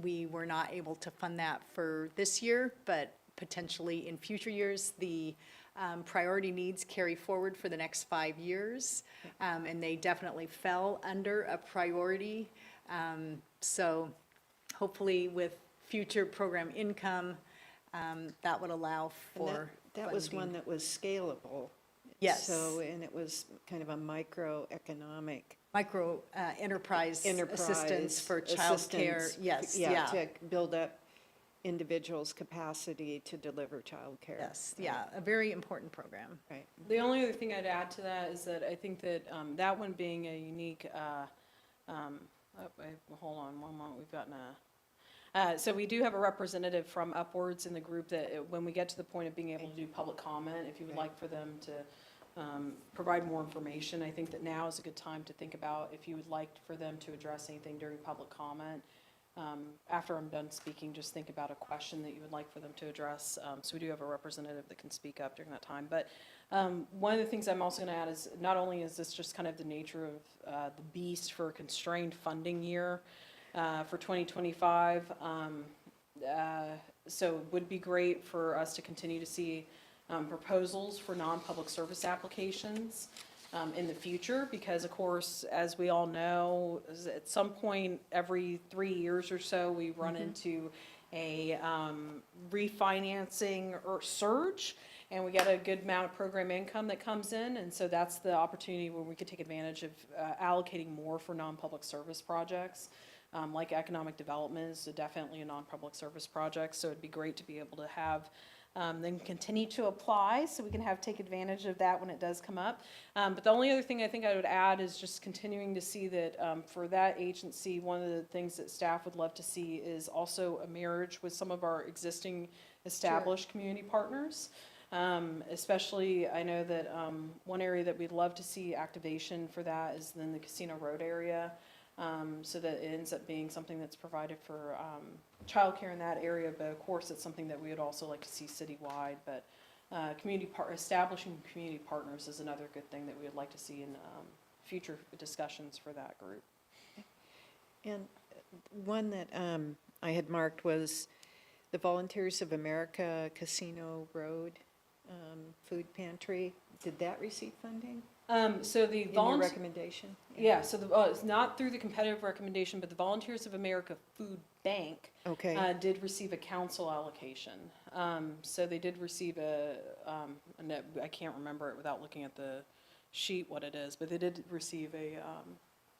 we were not able to fund that for this year, but potentially in future years. The priority needs carry forward for the next 5 years, and they definitely fell under a priority. So hopefully with future program income, that would allow And for that was funding. one that was scalable. Yes. So, and it was kind of a microeconomic Micro enterprise enterprise. assistance for childcare, assistance, yes, Yeah, yeah. to build up individuals' capacity to deliver childcare. Yes, yeah, a very important program. Right. The only other thing I'd add to that is that I think that that one being a unique, hold on one moment, we've gotten so we do have a representative from Upwards in the group that when we get to the point of being able to do public comment, if you would like for them to provide more information, I think that now is a good time to think about if you would like for them to address anything during public comment. After I'm done speaking, just think about a question that you would like for them to address. So we do have a representative that can speak up during that time. But one of the things I'm also going to add is not only is this just kind of the nature of the beast for a constrained funding year for 2025, so it would be great for us to continue to see proposals for non-public service applications in the future, because of course, as we all know, at some point every 3 years or so, we run into a refinancing or surge, and we get a good amount of program income that comes in, and so that's the opportunity where we could take advantage of allocating more for non-public service projects. Like economic development is definitely a non-public service project, so it'd be great to be able to have then continue to apply, so we can take advantage of that when it does come up. But the only other thing I think I would add is just continuing to see that for that agency, one of the things that staff would love to see is also a marriage with some of our existing established community partners. Especially, I know that one area that we'd love to see activation for that is in the Casino Road area. So that it ends up being something that's provided for childcare in that area, but of course it's something that we would also like to see citywide. But establishing community partners is another good thing that we would like to see in future discussions for that group. And one that I had marked was the Volunteers of America Casino Road Food Pantry. Did that receive funding So the in your recommendation? Yeah, so it's not through the competitive recommendation, but the Volunteers of America Food Bank Okay. did receive a council allocation. So they did receive I can't remember it without looking at the sheet what it is, but they did receive a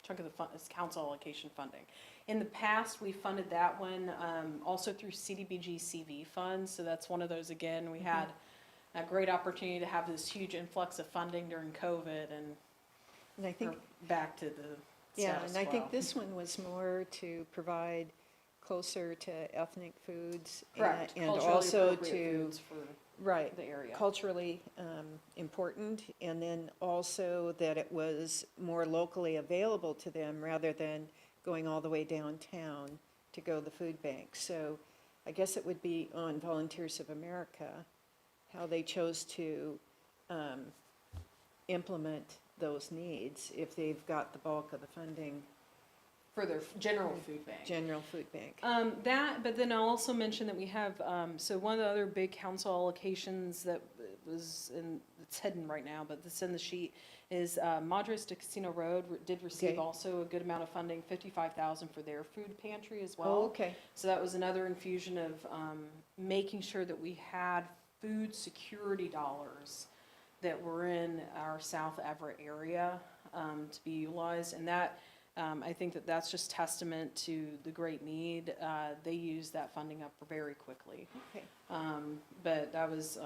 chunk of the it's council allocation funding. In the past, we funded that one also through CDBG CV funds, so that's one of those, again, we had a great opportunity to have this huge influx of funding during COVID, And I think, we're back to the yeah, status and I think quo. this one was more to provide closer to ethnic foods. Correct. And Culturally also appropriate to, foods for right, the area. culturally important, and then also that it was more locally available to them rather than going all the way downtown to go to the food bank. So I guess it would be on Volunteers of America, how they chose to implement those needs if they've got the bulk of the funding, For their general food bank. general food bank. But then I'll also mention that we have, so one of the other big council allocations that was it's hidden right now, but it's in the sheet, is Madras to Casino Road did receive Okay. also a good amount of funding, $55,000 for their food pantry as well. Oh, okay, So that was another infusion of making sure that we had food security dollars that were in our South Everett area to be utilized. And that, I think that that's just testament to the great need. They used that funding up very quickly. okay. But that was,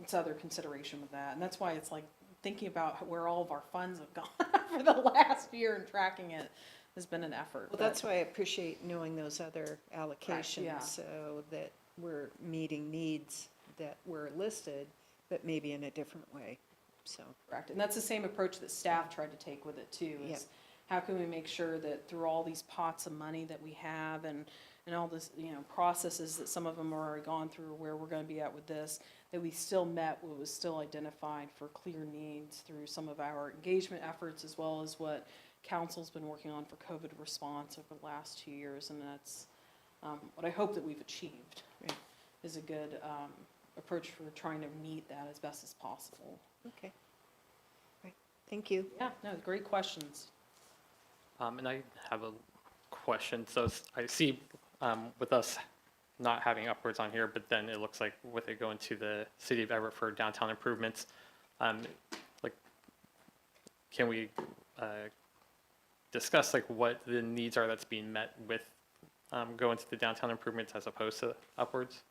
it's other consideration with that. And that's why it's like thinking about where all of our funds have gone for the last year and tracking it has been an effort. Well, that's why I appreciate knowing those other allocations, yeah. so that we're meeting needs that were listed, but maybe in a different way, so. Correct, and that's the same approach that staff tried to take with it too, Yep. is how can we make sure that through all these pots of money that we have and all this, processes that some of them are already gone through, where we're gonna be at with this, that we still met what was still identified for clear needs through some of our engagement efforts, as well as what council's been working on for COVID response over the last 2 years, and that's what I hope that we've achieved, Right. is a good approach for trying to meet that as best as possible. Okay. Right, thank you. Yeah, no, great questions. And I have a question. So I see with us not having upwards on here, but then it looks like with it going to the city of Everett for downtown improvements, like, can we discuss like what the needs are that's being met with going to the downtown improvements as opposed to upwards?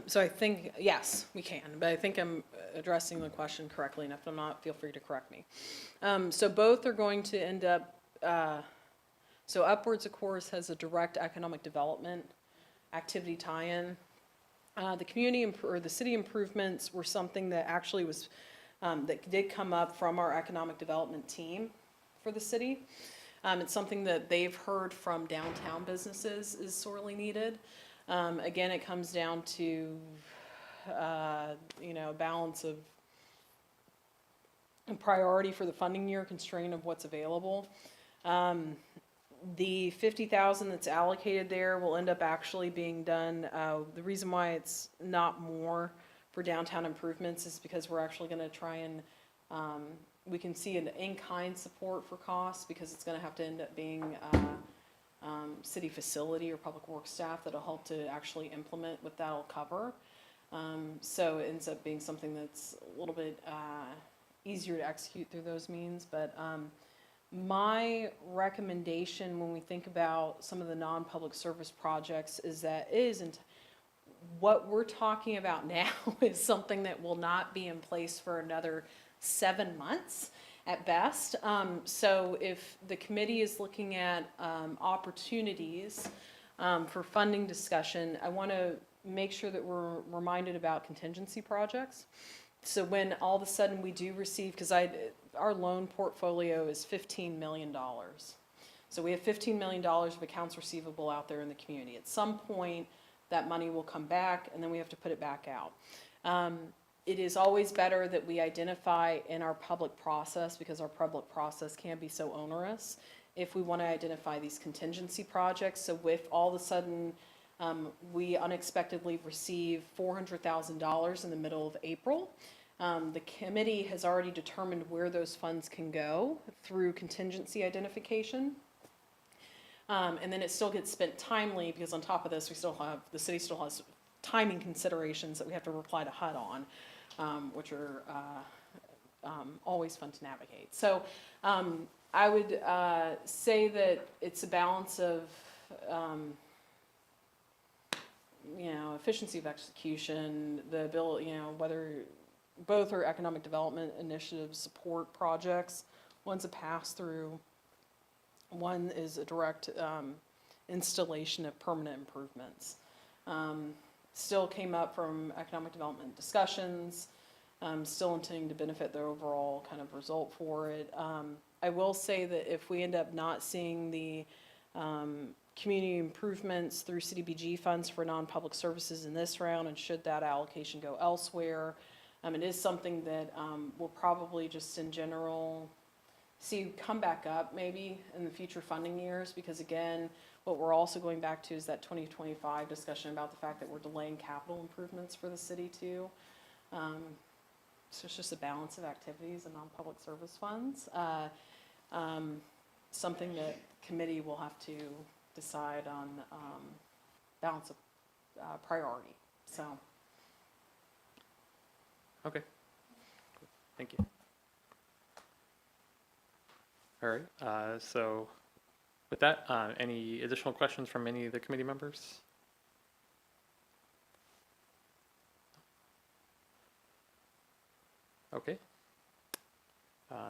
So I think, yes, we can, but I think I'm addressing the question correctly, and if I'm not, feel free to correct me. So both are going to end up, so Upwards, of course, has a direct economic development activity tie-in. The or the city improvements were something that actually was, that did come up from our economic development team for the city. It's something that they've heard from downtown businesses is sorely needed. Again, it comes down to, balance of priority for the funding year, constraint of what's available. The 50,000 that's allocated there will end up actually being done. The reason why it's not more for downtown improvements is because we're actually going to try and, we can see an in-kind support for costs because it's going to have to end up being city facility or public works staff that'll help to actually implement what that'll cover. So it ends up being something that's a little bit easier to execute through those means. But my recommendation when we think about some of the non-public service projects is that what we're talking about now is something that will not be in place for another 7 months at best. So if the committee is looking at opportunities for funding discussion, I want to make sure that we're reminded about contingency projects. So when all of a sudden we do receive, because our loan portfolio is $15 million. So we have $15 million of accounts receivable out there in the community. At some point, that money will come back, and then we have to put it back out. It is always better that we identify in our public process, because our public process can be so onerous, if we want to identify these contingency projects. So if all of a sudden we unexpectedly receive $400,000 in the middle of April, the committee has already determined where those funds can go through contingency identification. And then it still gets spent timely, because on top of this, the city still has timing considerations that we have to reply to HUD on, which are always fun to navigate. So I would say that it's a balance of, efficiency of execution, the ability, whether both are economic development initiatives, support projects. One's a pass-through. One is a direct installation of permanent improvements. Still came up from economic development discussions, still intending to benefit the overall kind of result for it. I will say that if we end up not seeing the community improvements through CDBG funds for non-public services in this round, and should that allocation go elsewhere, it is something that we'll probably just in general see come back up maybe in the future funding years, because again, what we're also going back to is that 2025 discussion about the fact that we're delaying capital improvements for the city too. So it's just a balance of activities and non-public service funds. Something that committee will have to decide on balance of priority. So. Okay. Thank you. All right. So with that, any additional questions from any of the committee members? Okay.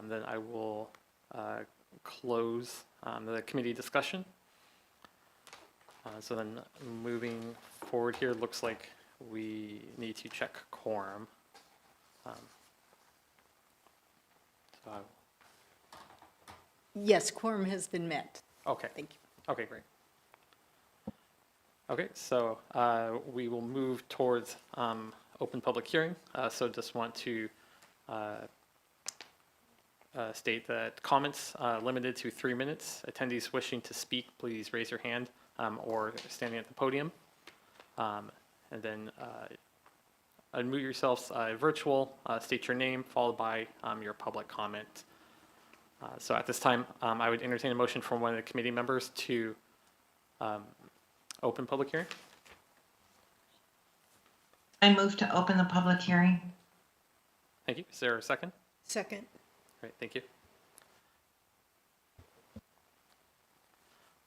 Then I will close the committee discussion. So then moving forward here, looks like we need to check quorum. So Yes, quorum has been met. okay. Thank you. Okay, great. Okay, so we will move towards open public hearing. So just want to state that comments limited to 3 minutes. Attendees wishing to speak, please raise your hand or standing at the podium. And And then unmute yourselves virtual, state your name, followed by your public comment. So at this time, I would entertain a motion from one of the committee members to open public hearing. I move to open the public hearing. Thank you. Is there a second? Second. All right, thank you.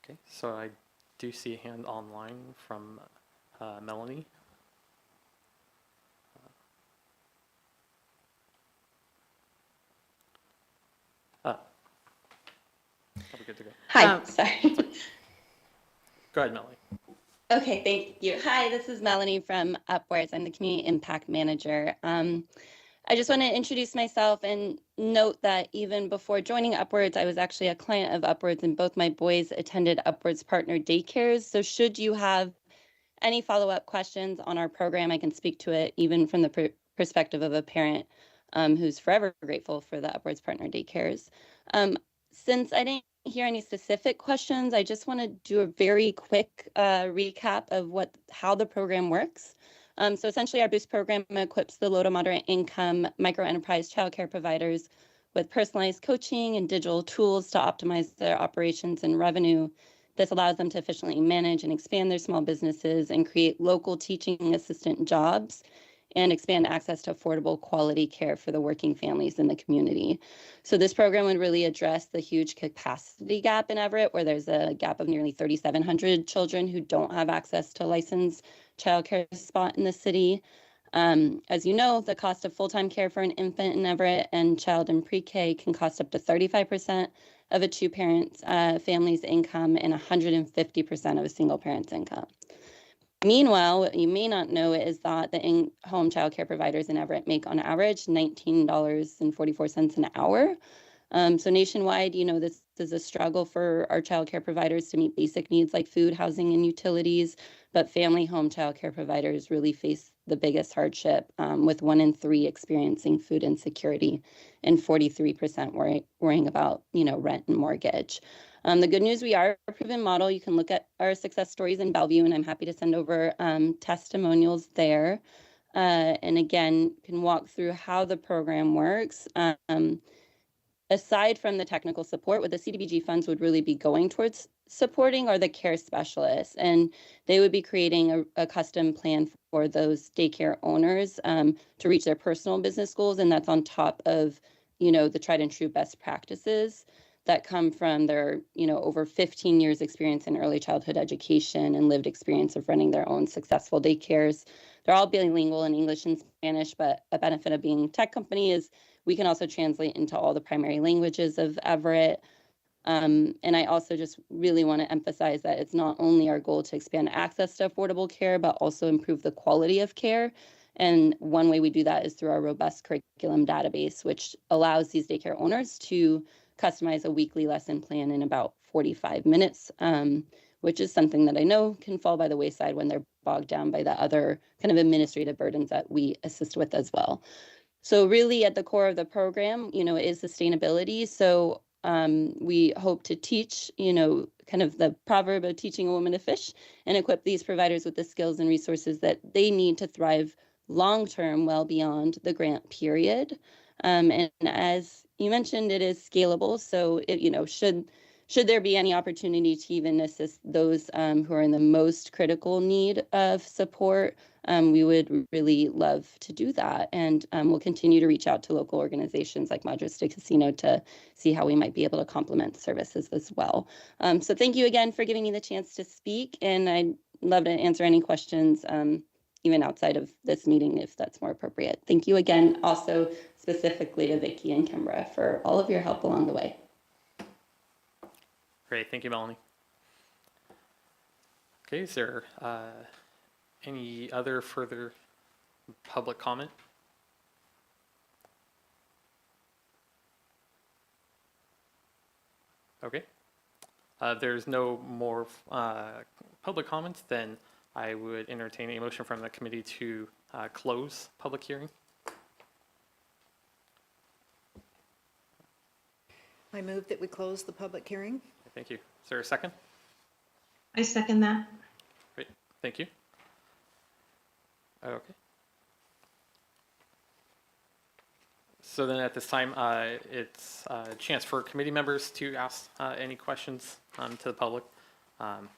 Okay, so I do see a hand online from Melanie. Are we good to go? Hi, sorry. Go ahead, Melanie. Okay, thank you. Hi, this is Melanie from Upwards. I'm the Community Impact Manager. I just want to introduce myself and note that even before joining Upwards, I was actually a client of Upwards, and both my boys attended Upwards partner daycares. So should you have any follow-up questions on our program, I can speak to it even from the perspective of a parent who's forever grateful for the Upwards partner daycares. Since I didn't hear any specific questions, I just want to do a very quick recap of how the program works. So essentially, our Boost program equips the low to moderate income micro enterprise childcare providers with personalized coaching and digital tools to optimize their operations and revenue. This allows them to efficiently manage and expand their small businesses and create local teaching assistant jobs and expand access to affordable quality care for the working families in the community. So this program would really address the huge capacity gap in Everett, where there's a gap of nearly 3,700 children who don't have access to licensed childcare spot in the city. As you know, the cost of full-time care for an infant in Everett and child in pre-K can cost up to 35% of a two-parent family's income and 150% of a single parent's income. Meanwhile, what you may not know is that the in-home childcare providers in Everett make on average $19.44 an hour. So nationwide, this is a struggle for our childcare providers to meet basic needs like food, housing, and utilities. But family home childcare providers really face the biggest hardship, with 1 in 3 experiencing food insecurity and 43% worrying about, rent and mortgage. The good news, we are a proven model. You can look at our success stories in Bellevue, and I'm happy to send over testimonials there. And again, can walk through how the program works. Aside from the technical support, what the CDBG funds would really be going towards supporting are the care specialists, and they would be creating a custom plan for those daycare owners to reach their personal business goals, and that's on top of, the tried and true best practices that come from their, over 15 years experience in early childhood education and lived experience of running their own successful daycares. They're all bilingual in English and Spanish, but a benefit of being a tech company is we can also translate into all the primary languages of Everett. And I also just really want to emphasize that it's not only our goal to expand access to affordable care, but also improve the quality of care. And one way we do that is through our robust curriculum database, which allows these daycare owners to customize a weekly lesson plan in about 45 minutes, which is something that I know can fall by the wayside when they're bogged down by the other kind of administrative burdens that we assist with as well. So really at the core of the program, is sustainability. So we hope to teach, kind of the proverb of teaching a woman to fish, and equip these providers with the skills and resources that they need to thrive long-term, well beyond the grant period. And as you mentioned, it is scalable. So it, should there be any opportunity to even assist those who are in the most critical need of support, we would really love to do that. And we'll continue to reach out to local organizations like Madras de Casino to see how we might be able to complement services as well. So thank you again for giving me the chance to speak. And I'd love to answer any questions, even outside of this meeting, if that's more appropriate. Thank you again, also specifically to Vicki and Kimbra for all of your help along the way. Great, thank you, Melanie. Okay, is there any other further public comment? Okay. There's no more public comments, then I would entertain a motion from the committee to close public hearing. I move that we close the public hearing. Thank you. Is there a second? I second that. Great, thank you. Okay. So then at this time, it's a chance for committee members to ask any questions to the public. Um,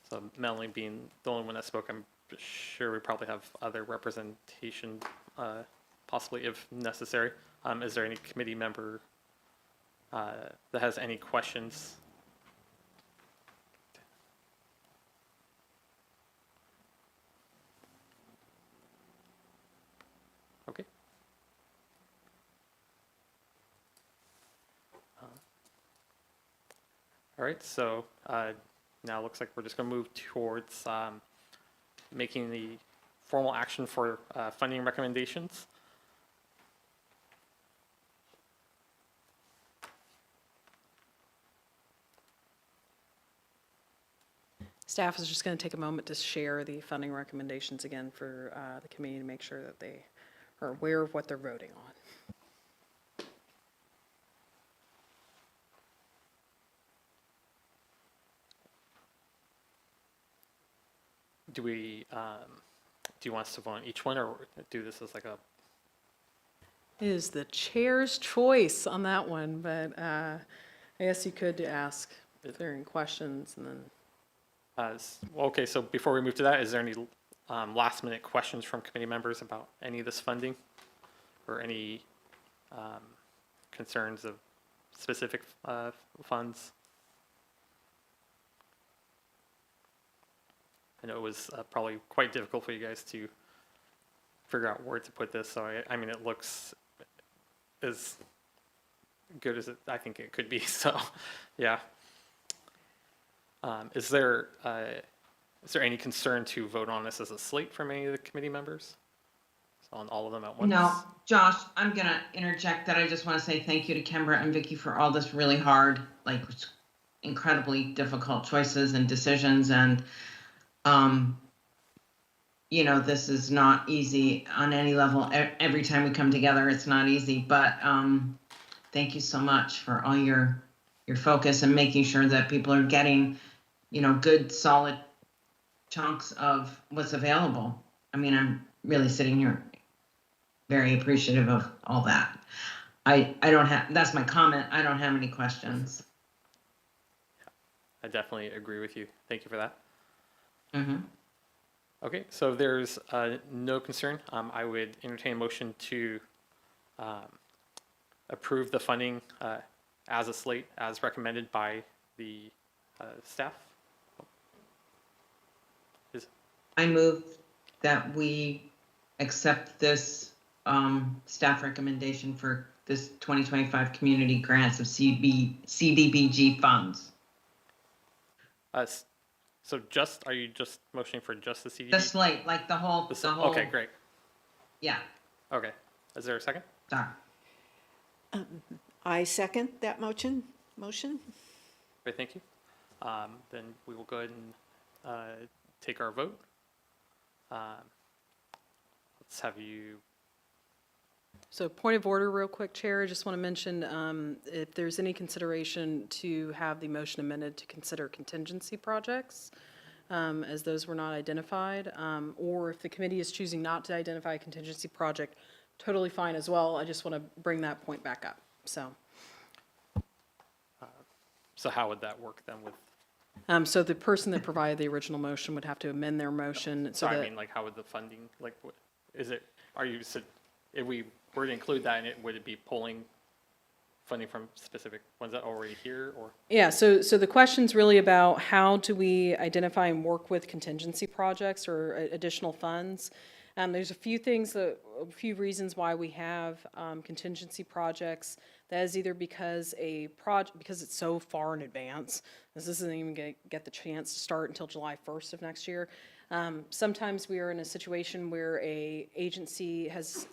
So Melanie being the only one that spoke, I'm sure we probably have other representation, possibly if necessary. Is there any committee member that has any questions? Okay. All right, so now it looks like we're just going to move towards making the formal action for funding recommendations. Staff is just going to take a moment to share the funding recommendations again for the committee to make sure that they are aware of what they're voting on. Do we, do you want us to vote on each one or do this as like a, It is the chair's choice on that one, but I guess you could ask if there are any questions and then. well, okay, so before we move to that, is there any last minute questions from committee members about any of this funding? Or any concerns of specific funds? I know it was probably quite difficult for you guys to figure out where to put this, so I mean, it looks as good as I think it could be, so, yeah. Is there any concern to vote on this as a slate from any of the committee members? So on all of them at once? No, Josh, I'm gonna interject that I just want to say thank you to Kimbra and Vicky for all this really hard, like incredibly difficult choices and decisions. And, you know, this is not easy on any level. Every time we come together, it's not easy, but thank you so much for all your focus and making sure that people are getting, you know, good, solid chunks of what's available. I mean, I'm really sitting here very appreciative of all that. I don't have, that's my comment. I don't have any questions. I definitely agree with you. Thank you for that. Mm-hmm. Okay, so if there's no concern, I would entertain a motion to approve the funding as a slate, as recommended by the staff. I move that we accept this staff recommendation for this 2025 community grants of CDBG funds. So just, are you just motioning for just the CDD? The slate, like the whole, Okay, great. Yeah, Okay, is there a second? done. I second that motion. Great, thank you. Then we will go ahead and take our vote. Let's have you, So point of order real quick, Chair, I just want to mention if there's any consideration to have the motion amended to consider contingency projects, as those were not identified, or if the committee is choosing not to identify a contingency project, totally fine as well. I just want to bring that point back up, so. so how would that work then with, So the person that provided the original motion would have to amend their motion so sorry, I that. mean, like, how would the funding, like, is it, are you, if we were to include that in it, would it be pulling funding from specific ones that are already here, or? Yeah, so the question's really about how do we identify and work with contingency projects or additional funds? There's a few reasons why we have contingency projects. That is either because because it's so far in advance, this isn't even gonna get the chance to start until July 1st of next year. Sometimes we are in a situation where a agency has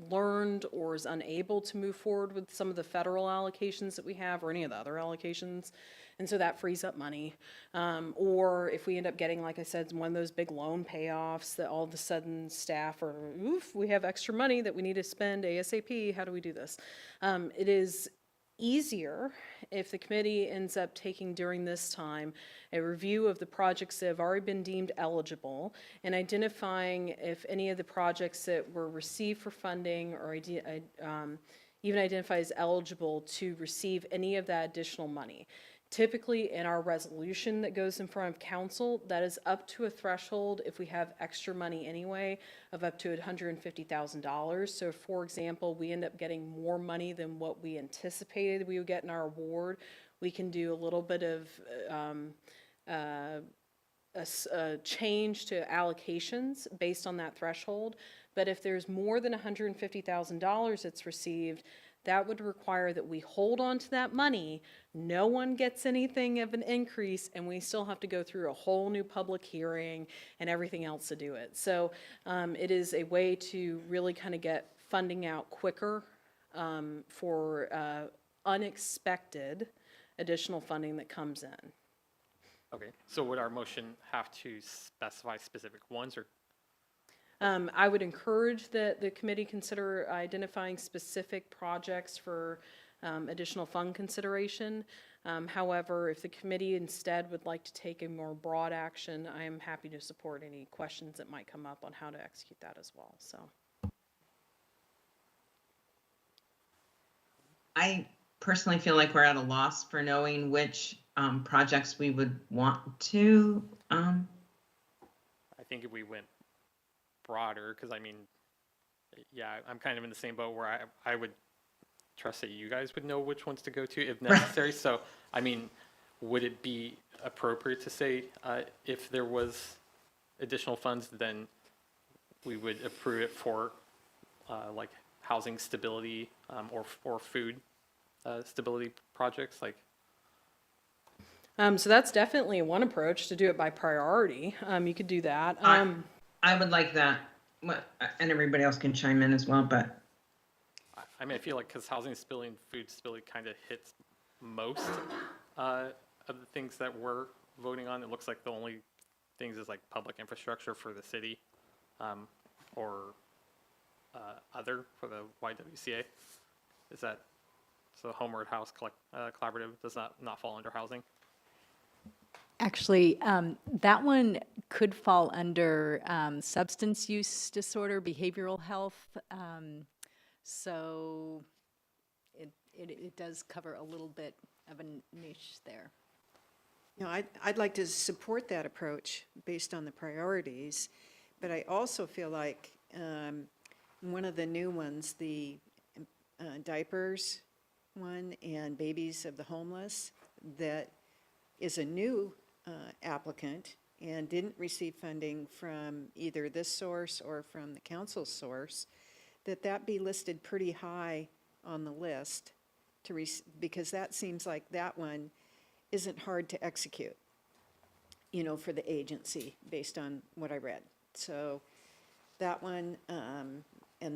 learned or is unable to move forward with some of the federal allocations that we have or any of the other allocations. And so that frees up money. Or if we end up getting, like I said, one of those big loan payoffs that all of a sudden staff are, oof, we have extra money that we need to spend ASAP. How do we do this? It is easier if the committee ends up taking during this time a review of the projects that have already been deemed eligible and identifying if any of the projects that were received for funding or even identified as eligible to receive any of that additional money. Typically, in our resolution that goes in front of council, that is up to a threshold, if we have extra money anyway, of up to $150,000. So for example, we end up getting more money than what we anticipated we would get in our award, we can do a little bit of a change to allocations based on that threshold. But if there's more than $150,000 that's received, that would require that we hold on to that money, no one gets anything of an increase, and we still have to go through a whole new public hearing and everything else to do it. So it is a way to really kind of get funding out quicker for unexpected additional funding that comes in. Okay, so would our motion have to specify specific ones, or? I would encourage that the committee consider identifying specific projects for additional fund consideration. However, if the committee instead would like to take a more broad action, I am happy to support any questions that might come up on how to execute that as well. So, I personally feel like we're at a loss for knowing which projects we would want to. I think if we went broader, because I mean, yeah, I'm kind of in the same boat where I would trust that you guys would know which ones to go to if necessary. So, I mean, would it be appropriate to say if there was additional funds, then we would approve it for like housing stability or food stability projects? Like, so that's definitely one approach to do it by priority. You could do that. I would like that, and everybody else can chime in as well, but. I mean, I feel like because housing stability and food stability kind of hits most of the things that we're voting on. It looks like the only things is like public infrastructure for the city or other for the YWCA. Is that, so Homeward House Collaborative does not fall under housing? Actually, that one could fall under substance use disorder, behavioral health. So it does cover a little bit of a niche there. You know, I'd like to support that approach based on the priorities, but I also feel like one of the new ones, the diapers one and babies of the homeless, that is a new applicant and didn't receive funding from either this source or from the council source, that be listed pretty high on the list because that seems like that one isn't hard to execute, you know, for the agency based on what I read. So that one, and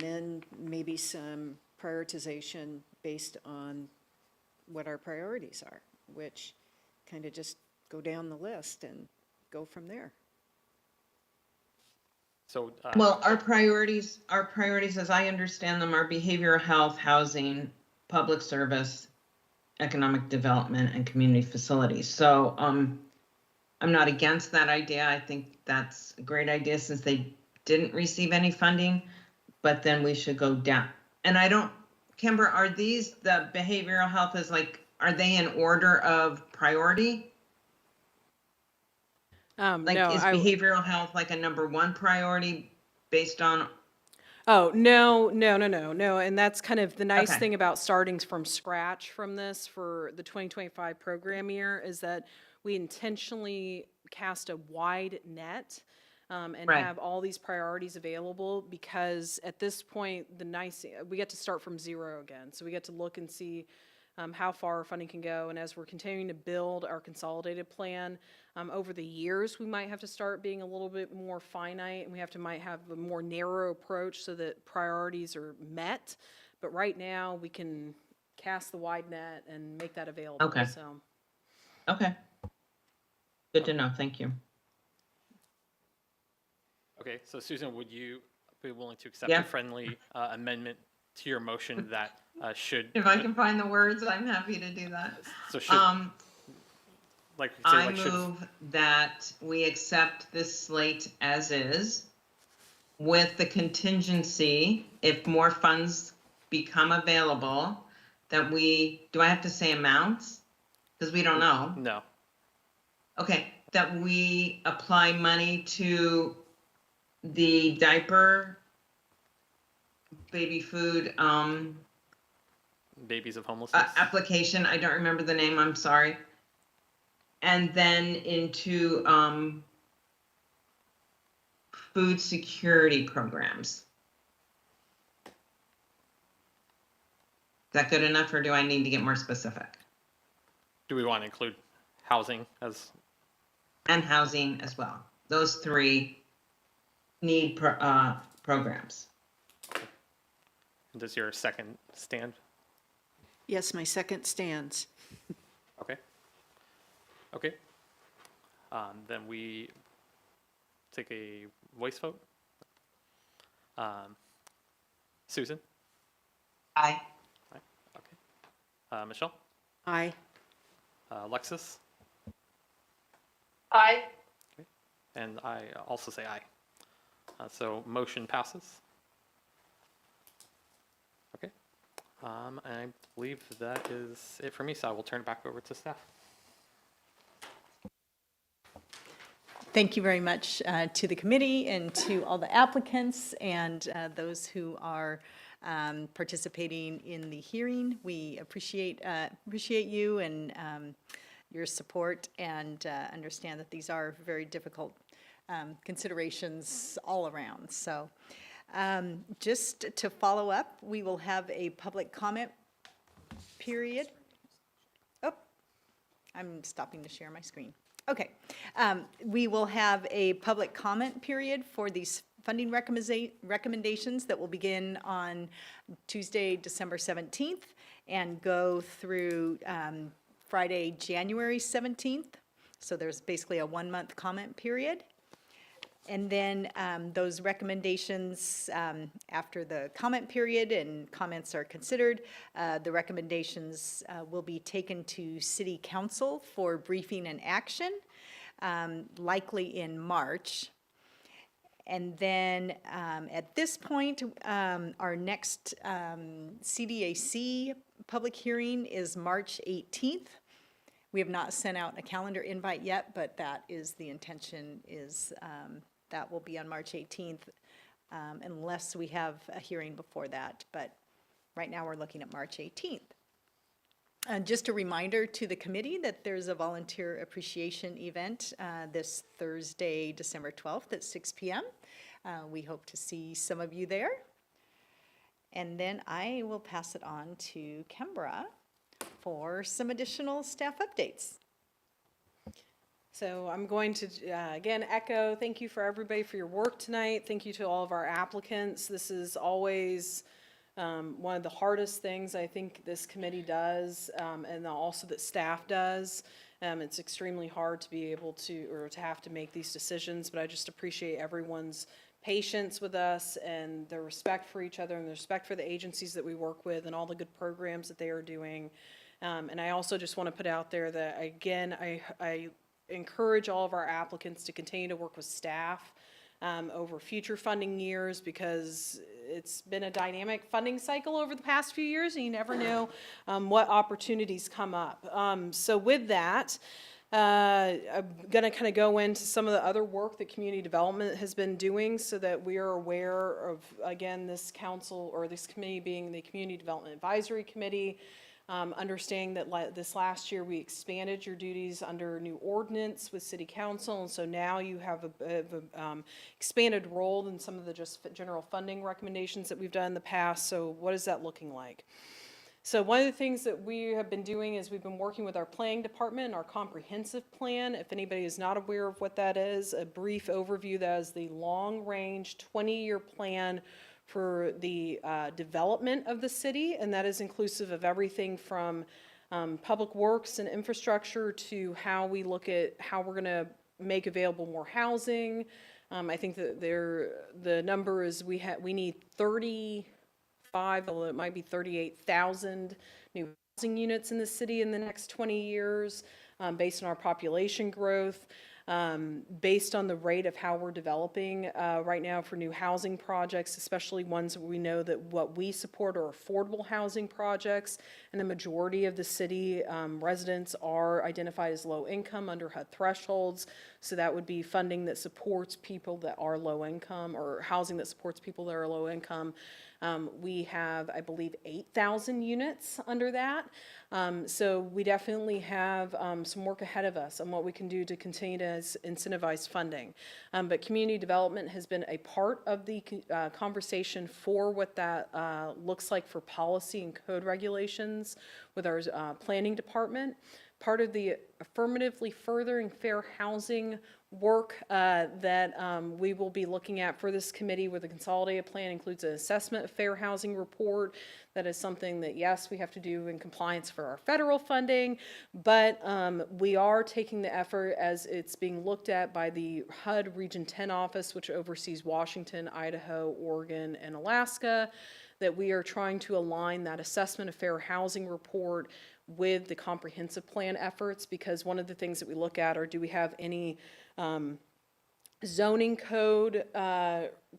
then maybe some prioritization based on what our priorities are, which kind of just go down the list and go from there. So Well, our priorities, as I understand them, are behavioral health, housing, public service, economic development, and community facilities. So I'm not against that idea. I think that's a great idea since they didn't receive any funding, but then we should go down. And Kimber, are these, the behavioral health is like, are they in order of priority? Like, no, is behavioral health like a number one priority based on? Oh, no. And that's kind of the nice Okay. thing about starting from scratch from this for the 2025 program year is that we intentionally cast a wide net and Right. have all these priorities available because at this point, we get to start from zero again. So we get to look and see how far funding can go. And as we're continuing to build our consolidated plan, over the years, we might have to start being a little bit more finite and we might have a more narrow approach so that priorities are met. But right now, we can cast the wide net and make that available. Okay. So. Okay. Good to know. Thank you. okay, so Susan, would you be willing to accept Yeah. a friendly amendment to your motion that should, If I can find the words, I'm happy to do that. so should, like, say, I like, should, move that we accept this slate as is with the contingency, if more funds become available, that we, do I have to say amounts? Because we don't know. no, Okay, that we apply money to the diaper, baby food, babies of homelessness? application, I don't remember the name, I'm sorry. And then into, food security programs. Is that good enough, or do I need to get more specific? Do we want to include housing as, And housing as well. Those three need programs. does your second stand? Yes, my second stands. Okay. Okay. Then we take a voice vote. Susan? Aye. Aye. Okay. Michelle? Aye. Alexis? Aye. And I also say aye. So motion passes. Okay. And I believe that is it for me, so I will turn it back over to staff. Thank you very much to the committee and to all the applicants and those who are participating in the hearing. We appreciate you and your support, and understand that these are very difficult considerations all around. So just to follow up, we will have a public comment period. Oh, I'm stopping to share my screen. Okay. We will have a public comment period for these funding recommendations that will begin on Tuesday, December 17th, and go through Friday, January 17th. So there's basically a 1-month comment period. And then those recommendations, after the comment period and comments are considered, the recommendations will be taken to City Council for briefing and action, likely in March. And then at this point, our next CDAC public hearing is March 18th. We have not sent out a calendar invite yet, but that is the intention, is that will be on March 18th, unless we have a hearing before that. But right now, we're looking at March 18th. And just a reminder to the committee that there's a volunteer appreciation event this Thursday, December 12th at 6 p.m. We hope to see some of you there. And then I will pass it on to Kimbra for some additional staff updates. So I'm going to, again, echo, thank you for everybody for your work tonight. Thank you to all of our applicants. This is always one of the hardest things I think this committee does, and also that staff does. It's extremely hard to be able to, or to have to make these decisions, but I just appreciate everyone's patience with us and their respect for each other and the respect for the agencies that we work with and all the good programs that they are doing. And I also just want to put out there that, again, I encourage all of our applicants to continue to work with staff over future funding years, because it's been a dynamic funding cycle over the past few years, and you never know what opportunities come up. So with that, I'm going to kind of go into some of the other work that community development has been doing, so that we are aware of, again, this council, or this committee being the Community Development Advisory Committee. Understanding that this last year we expanded your duties under new ordinance with City Council, and so now you have a bit of a expanded role in some of the just general funding recommendations that we've done in the past. So what is that looking like? So one of the things that we have been doing is we've been working with our planning department, our comprehensive plan. If anybody is not aware of what that is, a brief overview, that is the long-range 20-year plan for the development of the city, and that is inclusive of everything from public works and infrastructure to how we look at how we're going to make available more housing. I think that the number is we need 30 35, although it might be 38,000 new housing units in the city in the next 20 years, based on our population growth. Based on the rate of how we're developing right now for new housing projects, especially ones we know that what we support are affordable housing projects, and the majority of the city residents are identified as low income under HUD thresholds. So that would be funding that supports people that are low income, or housing that supports people that are low income. We have, I believe, 8,000 units under that. So we definitely have some work ahead of us on what we can do to continue to incentivize funding. But community development has been a part of the conversation for what that looks like for policy and code regulations with our planning department. Part of the affirmatively furthering fair housing work that we will be looking at for this committee with the consolidated plan includes an assessment of fair housing report. That is something that, yes, we have to do in compliance for our federal funding, but we are taking the effort as it's being looked at by the HUD Region 10 office, which oversees Washington, Idaho, Oregon, and Alaska, that we are trying to align that assessment of fair housing report with the comprehensive plan efforts, because one of the things that we look at are, do we have any zoning code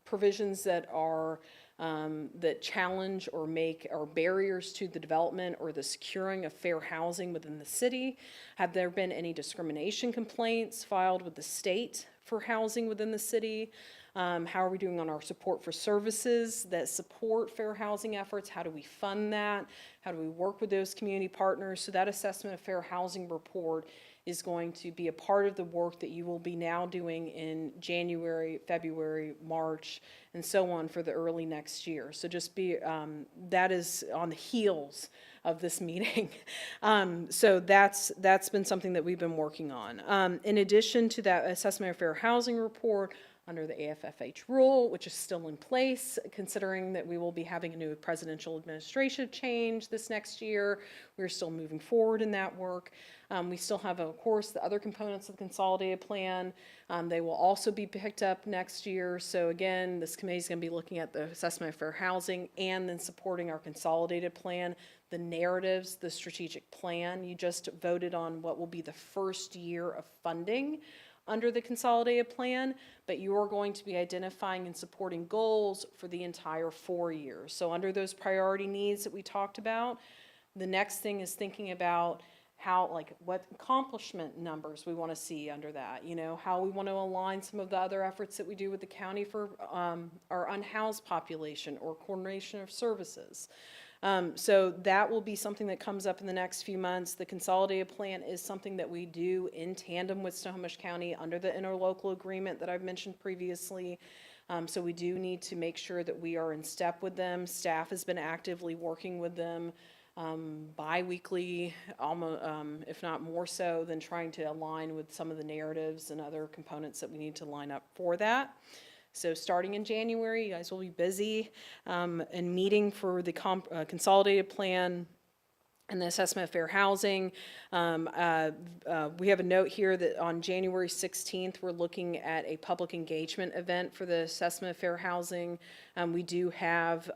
provisions that are that challenge or make or barriers to the development or the securing of fair housing within the city? Have there been any discrimination complaints filed with the state for housing within the city? How are we doing on our support for services that support fair housing efforts? How do we fund that? How do we work with those community partners? So that assessment of fair housing report is going to be a part of the work that you will be now doing in January, February, March, and so on for the early next year. So just be, that is on the heels of this meeting. So that's been something that we've been working on. In addition to that assessment of fair housing report, under the AFFH rule, which is still in place, considering that we will be having a new presidential administration change this next year. We're still moving forward in that work. We still have, of course, the other components of the consolidated plan. They will also be picked up next year. So again, this committee is going to be looking at the assessment of fair housing and then supporting our consolidated plan, the narratives, the strategic plan. You just voted on what will be the first year of funding under the consolidated plan, but you're going to be identifying and supporting goals for the entire 4 years. So under those priority needs that we talked about, the next thing is thinking about how, like, what accomplishment numbers we want to see under that, you know, how we want to align some of the other efforts that we do with the county for our unhoused population or coordination of services. So that will be something that comes up in the next few months. The consolidated plan is something that we do in tandem with Snohomish County under the interlocal agreement that I've mentioned previously. So we do need to make sure that we are in step with them. Staff has been actively working with them bi-weekly, almost, if not more so, than trying to align with some of the narratives and other components that we need to line up for that. So starting in January, you guys will be busy and meeting for the consolidated plan and the assessment of fair housing. We have a note here that on January 16th, we're looking at a public engagement event for the assessment of fair housing. We do have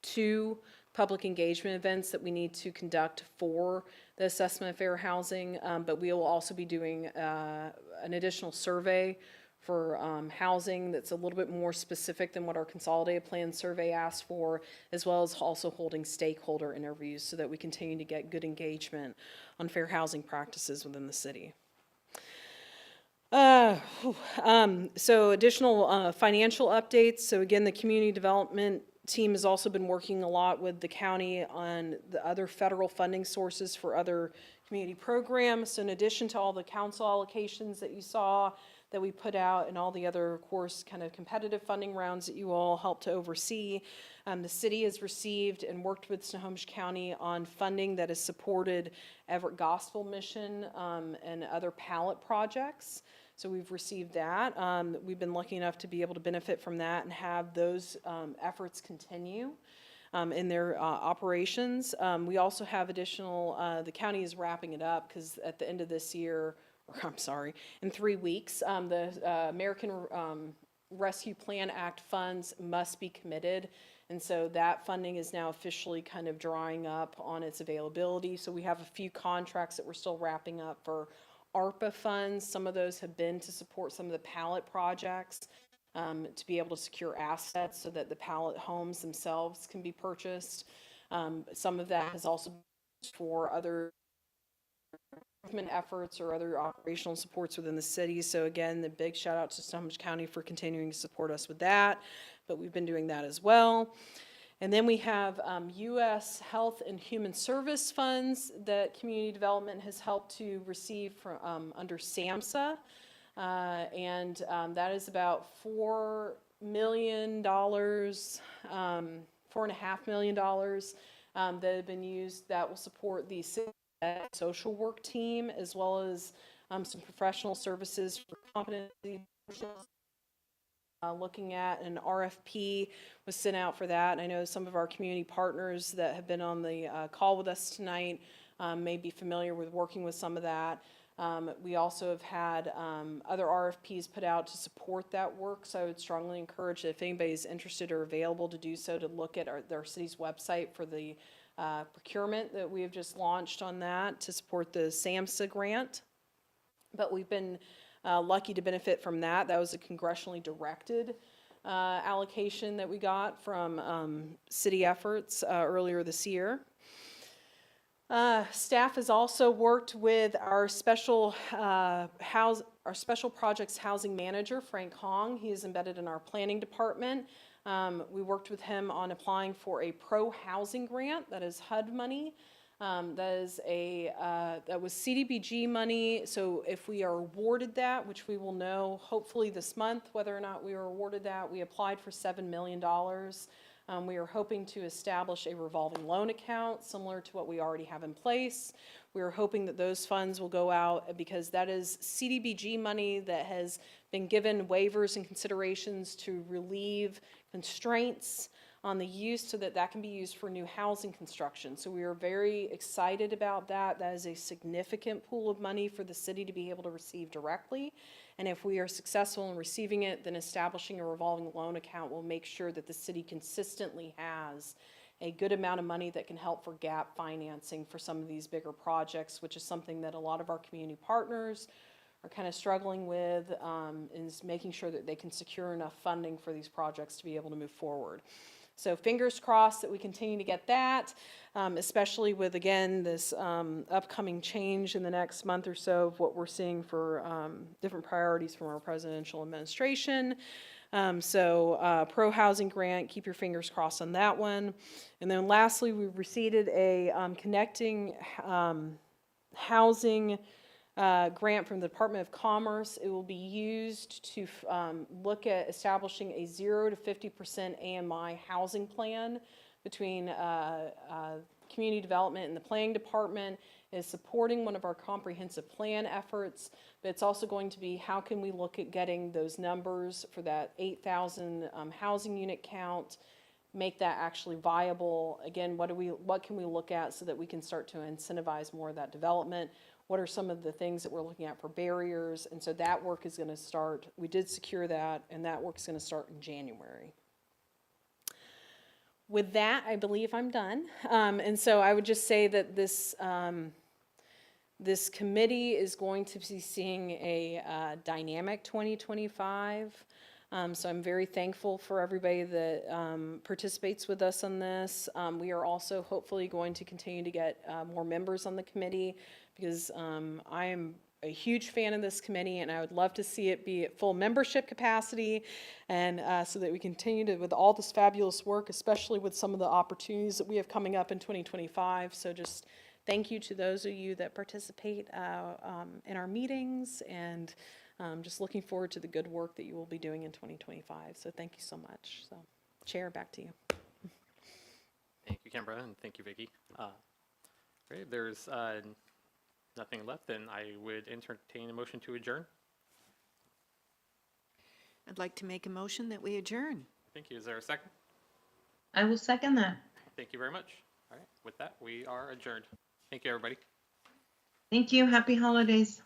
2 public engagement events that we need to conduct for the assessment of fair housing, but we will also be doing an additional survey for housing that's a little bit more specific than what our consolidated plan survey asked for, as well as also holding stakeholder interviews so that we continue to get good engagement on fair housing practices within the city. So additional financial updates. So again, the community development team has also been working a lot with the county on the other federal funding sources for other community programs. So in addition to all the council allocations that you saw that we put out and all the other, of course, kind of competitive funding rounds that you all helped to oversee, the city has received and worked with Snohomish County on funding that has supported Everett Gospel Mission and other pallet projects. So we've received that. We've been lucky enough to be able to benefit from that and have those efforts continue in their operations. We also have additional, the county is wrapping it up because at the end of this year, or I'm sorry, in 3 weeks, the American Rescue Plan Act funds must be committed And so that funding is now officially kind of drying up on its availability. So we have a few contracts that we're still wrapping up for ARPA funds. Some of those have been to support some of the pallet projects, to be able to secure assets so that the pallet homes themselves can be purchased. Some of that has also been for other improvement efforts or other operational supports within the city. So again, the big shout out to Snohomish County for continuing to support us with that, but we've been doing that as well. And then we have U.S. Health and Human Service funds that community development has helped to receive from under SAMHSA. And that is about $4 million, $4.5 million that have been used that will support the social work team, as well as some professional services for competency. Looking at an RFP was sent out for that. I know some of our community partners that have been on the call with us tonight may be familiar with working with some of that. We also have had other RFPs put out to support that work, so I would strongly encourage that if anybody's interested or available to do so, to look at our city's website for the procurement that we have just launched on that to support the SAMHSA grant. But we've been lucky to benefit from that. That was a congressionally directed allocation that we got from city efforts earlier this year. Staff has also worked with our special projects housing manager, Frank Hong. He is embedded in our planning department. We worked with him on applying for a pro-housing grant, that is HUD money. That was CDBG money. So if we are awarded that, which we will know hopefully this month whether or not we are awarded that, we applied for $7 million. We are hoping to establish a revolving loan account similar to what we already have in place. We are hoping that those funds will go out because that is CDBG money that has been given waivers and considerations to relieve constraints on the use so that that can be used for new housing construction. So we are very excited about that. That is a significant pool of money for the city to be able to receive directly. And if we are successful in receiving it, then establishing a revolving loan account will make sure that the city consistently has a good amount of money that can help for gap financing for some of these bigger projects, which is something that a lot of our community partners are kind of struggling with, is making sure that they can secure enough funding for these projects to be able to move forward. So fingers crossed that we continue to get that, especially with, again, this upcoming change in the next month or so of what we're seeing for different priorities from our presidential administration. Pro-housing grant, keep your fingers crossed on that one. And then lastly, we received a connecting housing grant from the Department of Commerce. It will be used to look at establishing a 0 to 50% AMI housing plan between community development and the planning department. It is supporting one of our comprehensive plan efforts, but it's also going to be how can we look at getting those numbers for that 8,000 housing unit count, make that actually viable. Again, what can we look at so that we can start to incentivize more of that development? What are some of the things that we're looking at for barriers? And so that work is going to start. We did secure that, and that work is going to start in January. With that, I believe I'm done. And so I would just say that this committee is going to be seeing a dynamic 2025. So I'm very thankful for everybody that participates with us on this. We are also hopefully going to continue to get more members on the committee, because I am a huge fan of this committee, and I would love to see it be at full membership capacity, and so that we continue to, with all this fabulous work, especially with some of the opportunities that we have coming up in 2025. So just thank you to those of you that participate in our meetings, and just looking forward to the good work that you will be doing in 2025. So thank you so much. So, Chair, back to you. Thank you, Kimbra, and thank you, Vicki. Great. There's nothing left, then I would entertain a motion to adjourn. I'd like to make a motion that we adjourn. Thank you. Is there a second? I will second that. Thank you very much. All right. With that, we are adjourned. Thank you, everybody. Thank you. Happy holidays.